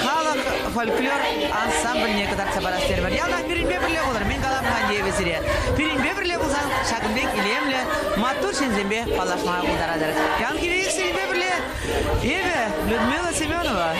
халық фольклор ансамбліне кадарса барастер бар. Ялнақ пиринбе бірле болар. Мен калам ханде везере. Пиринбе бірле болсан Шагынбек илемле матур шензембе баллашмаға бұлдарадыр. Ян келейік сенбе бірле. Еве, Людмила Семенова.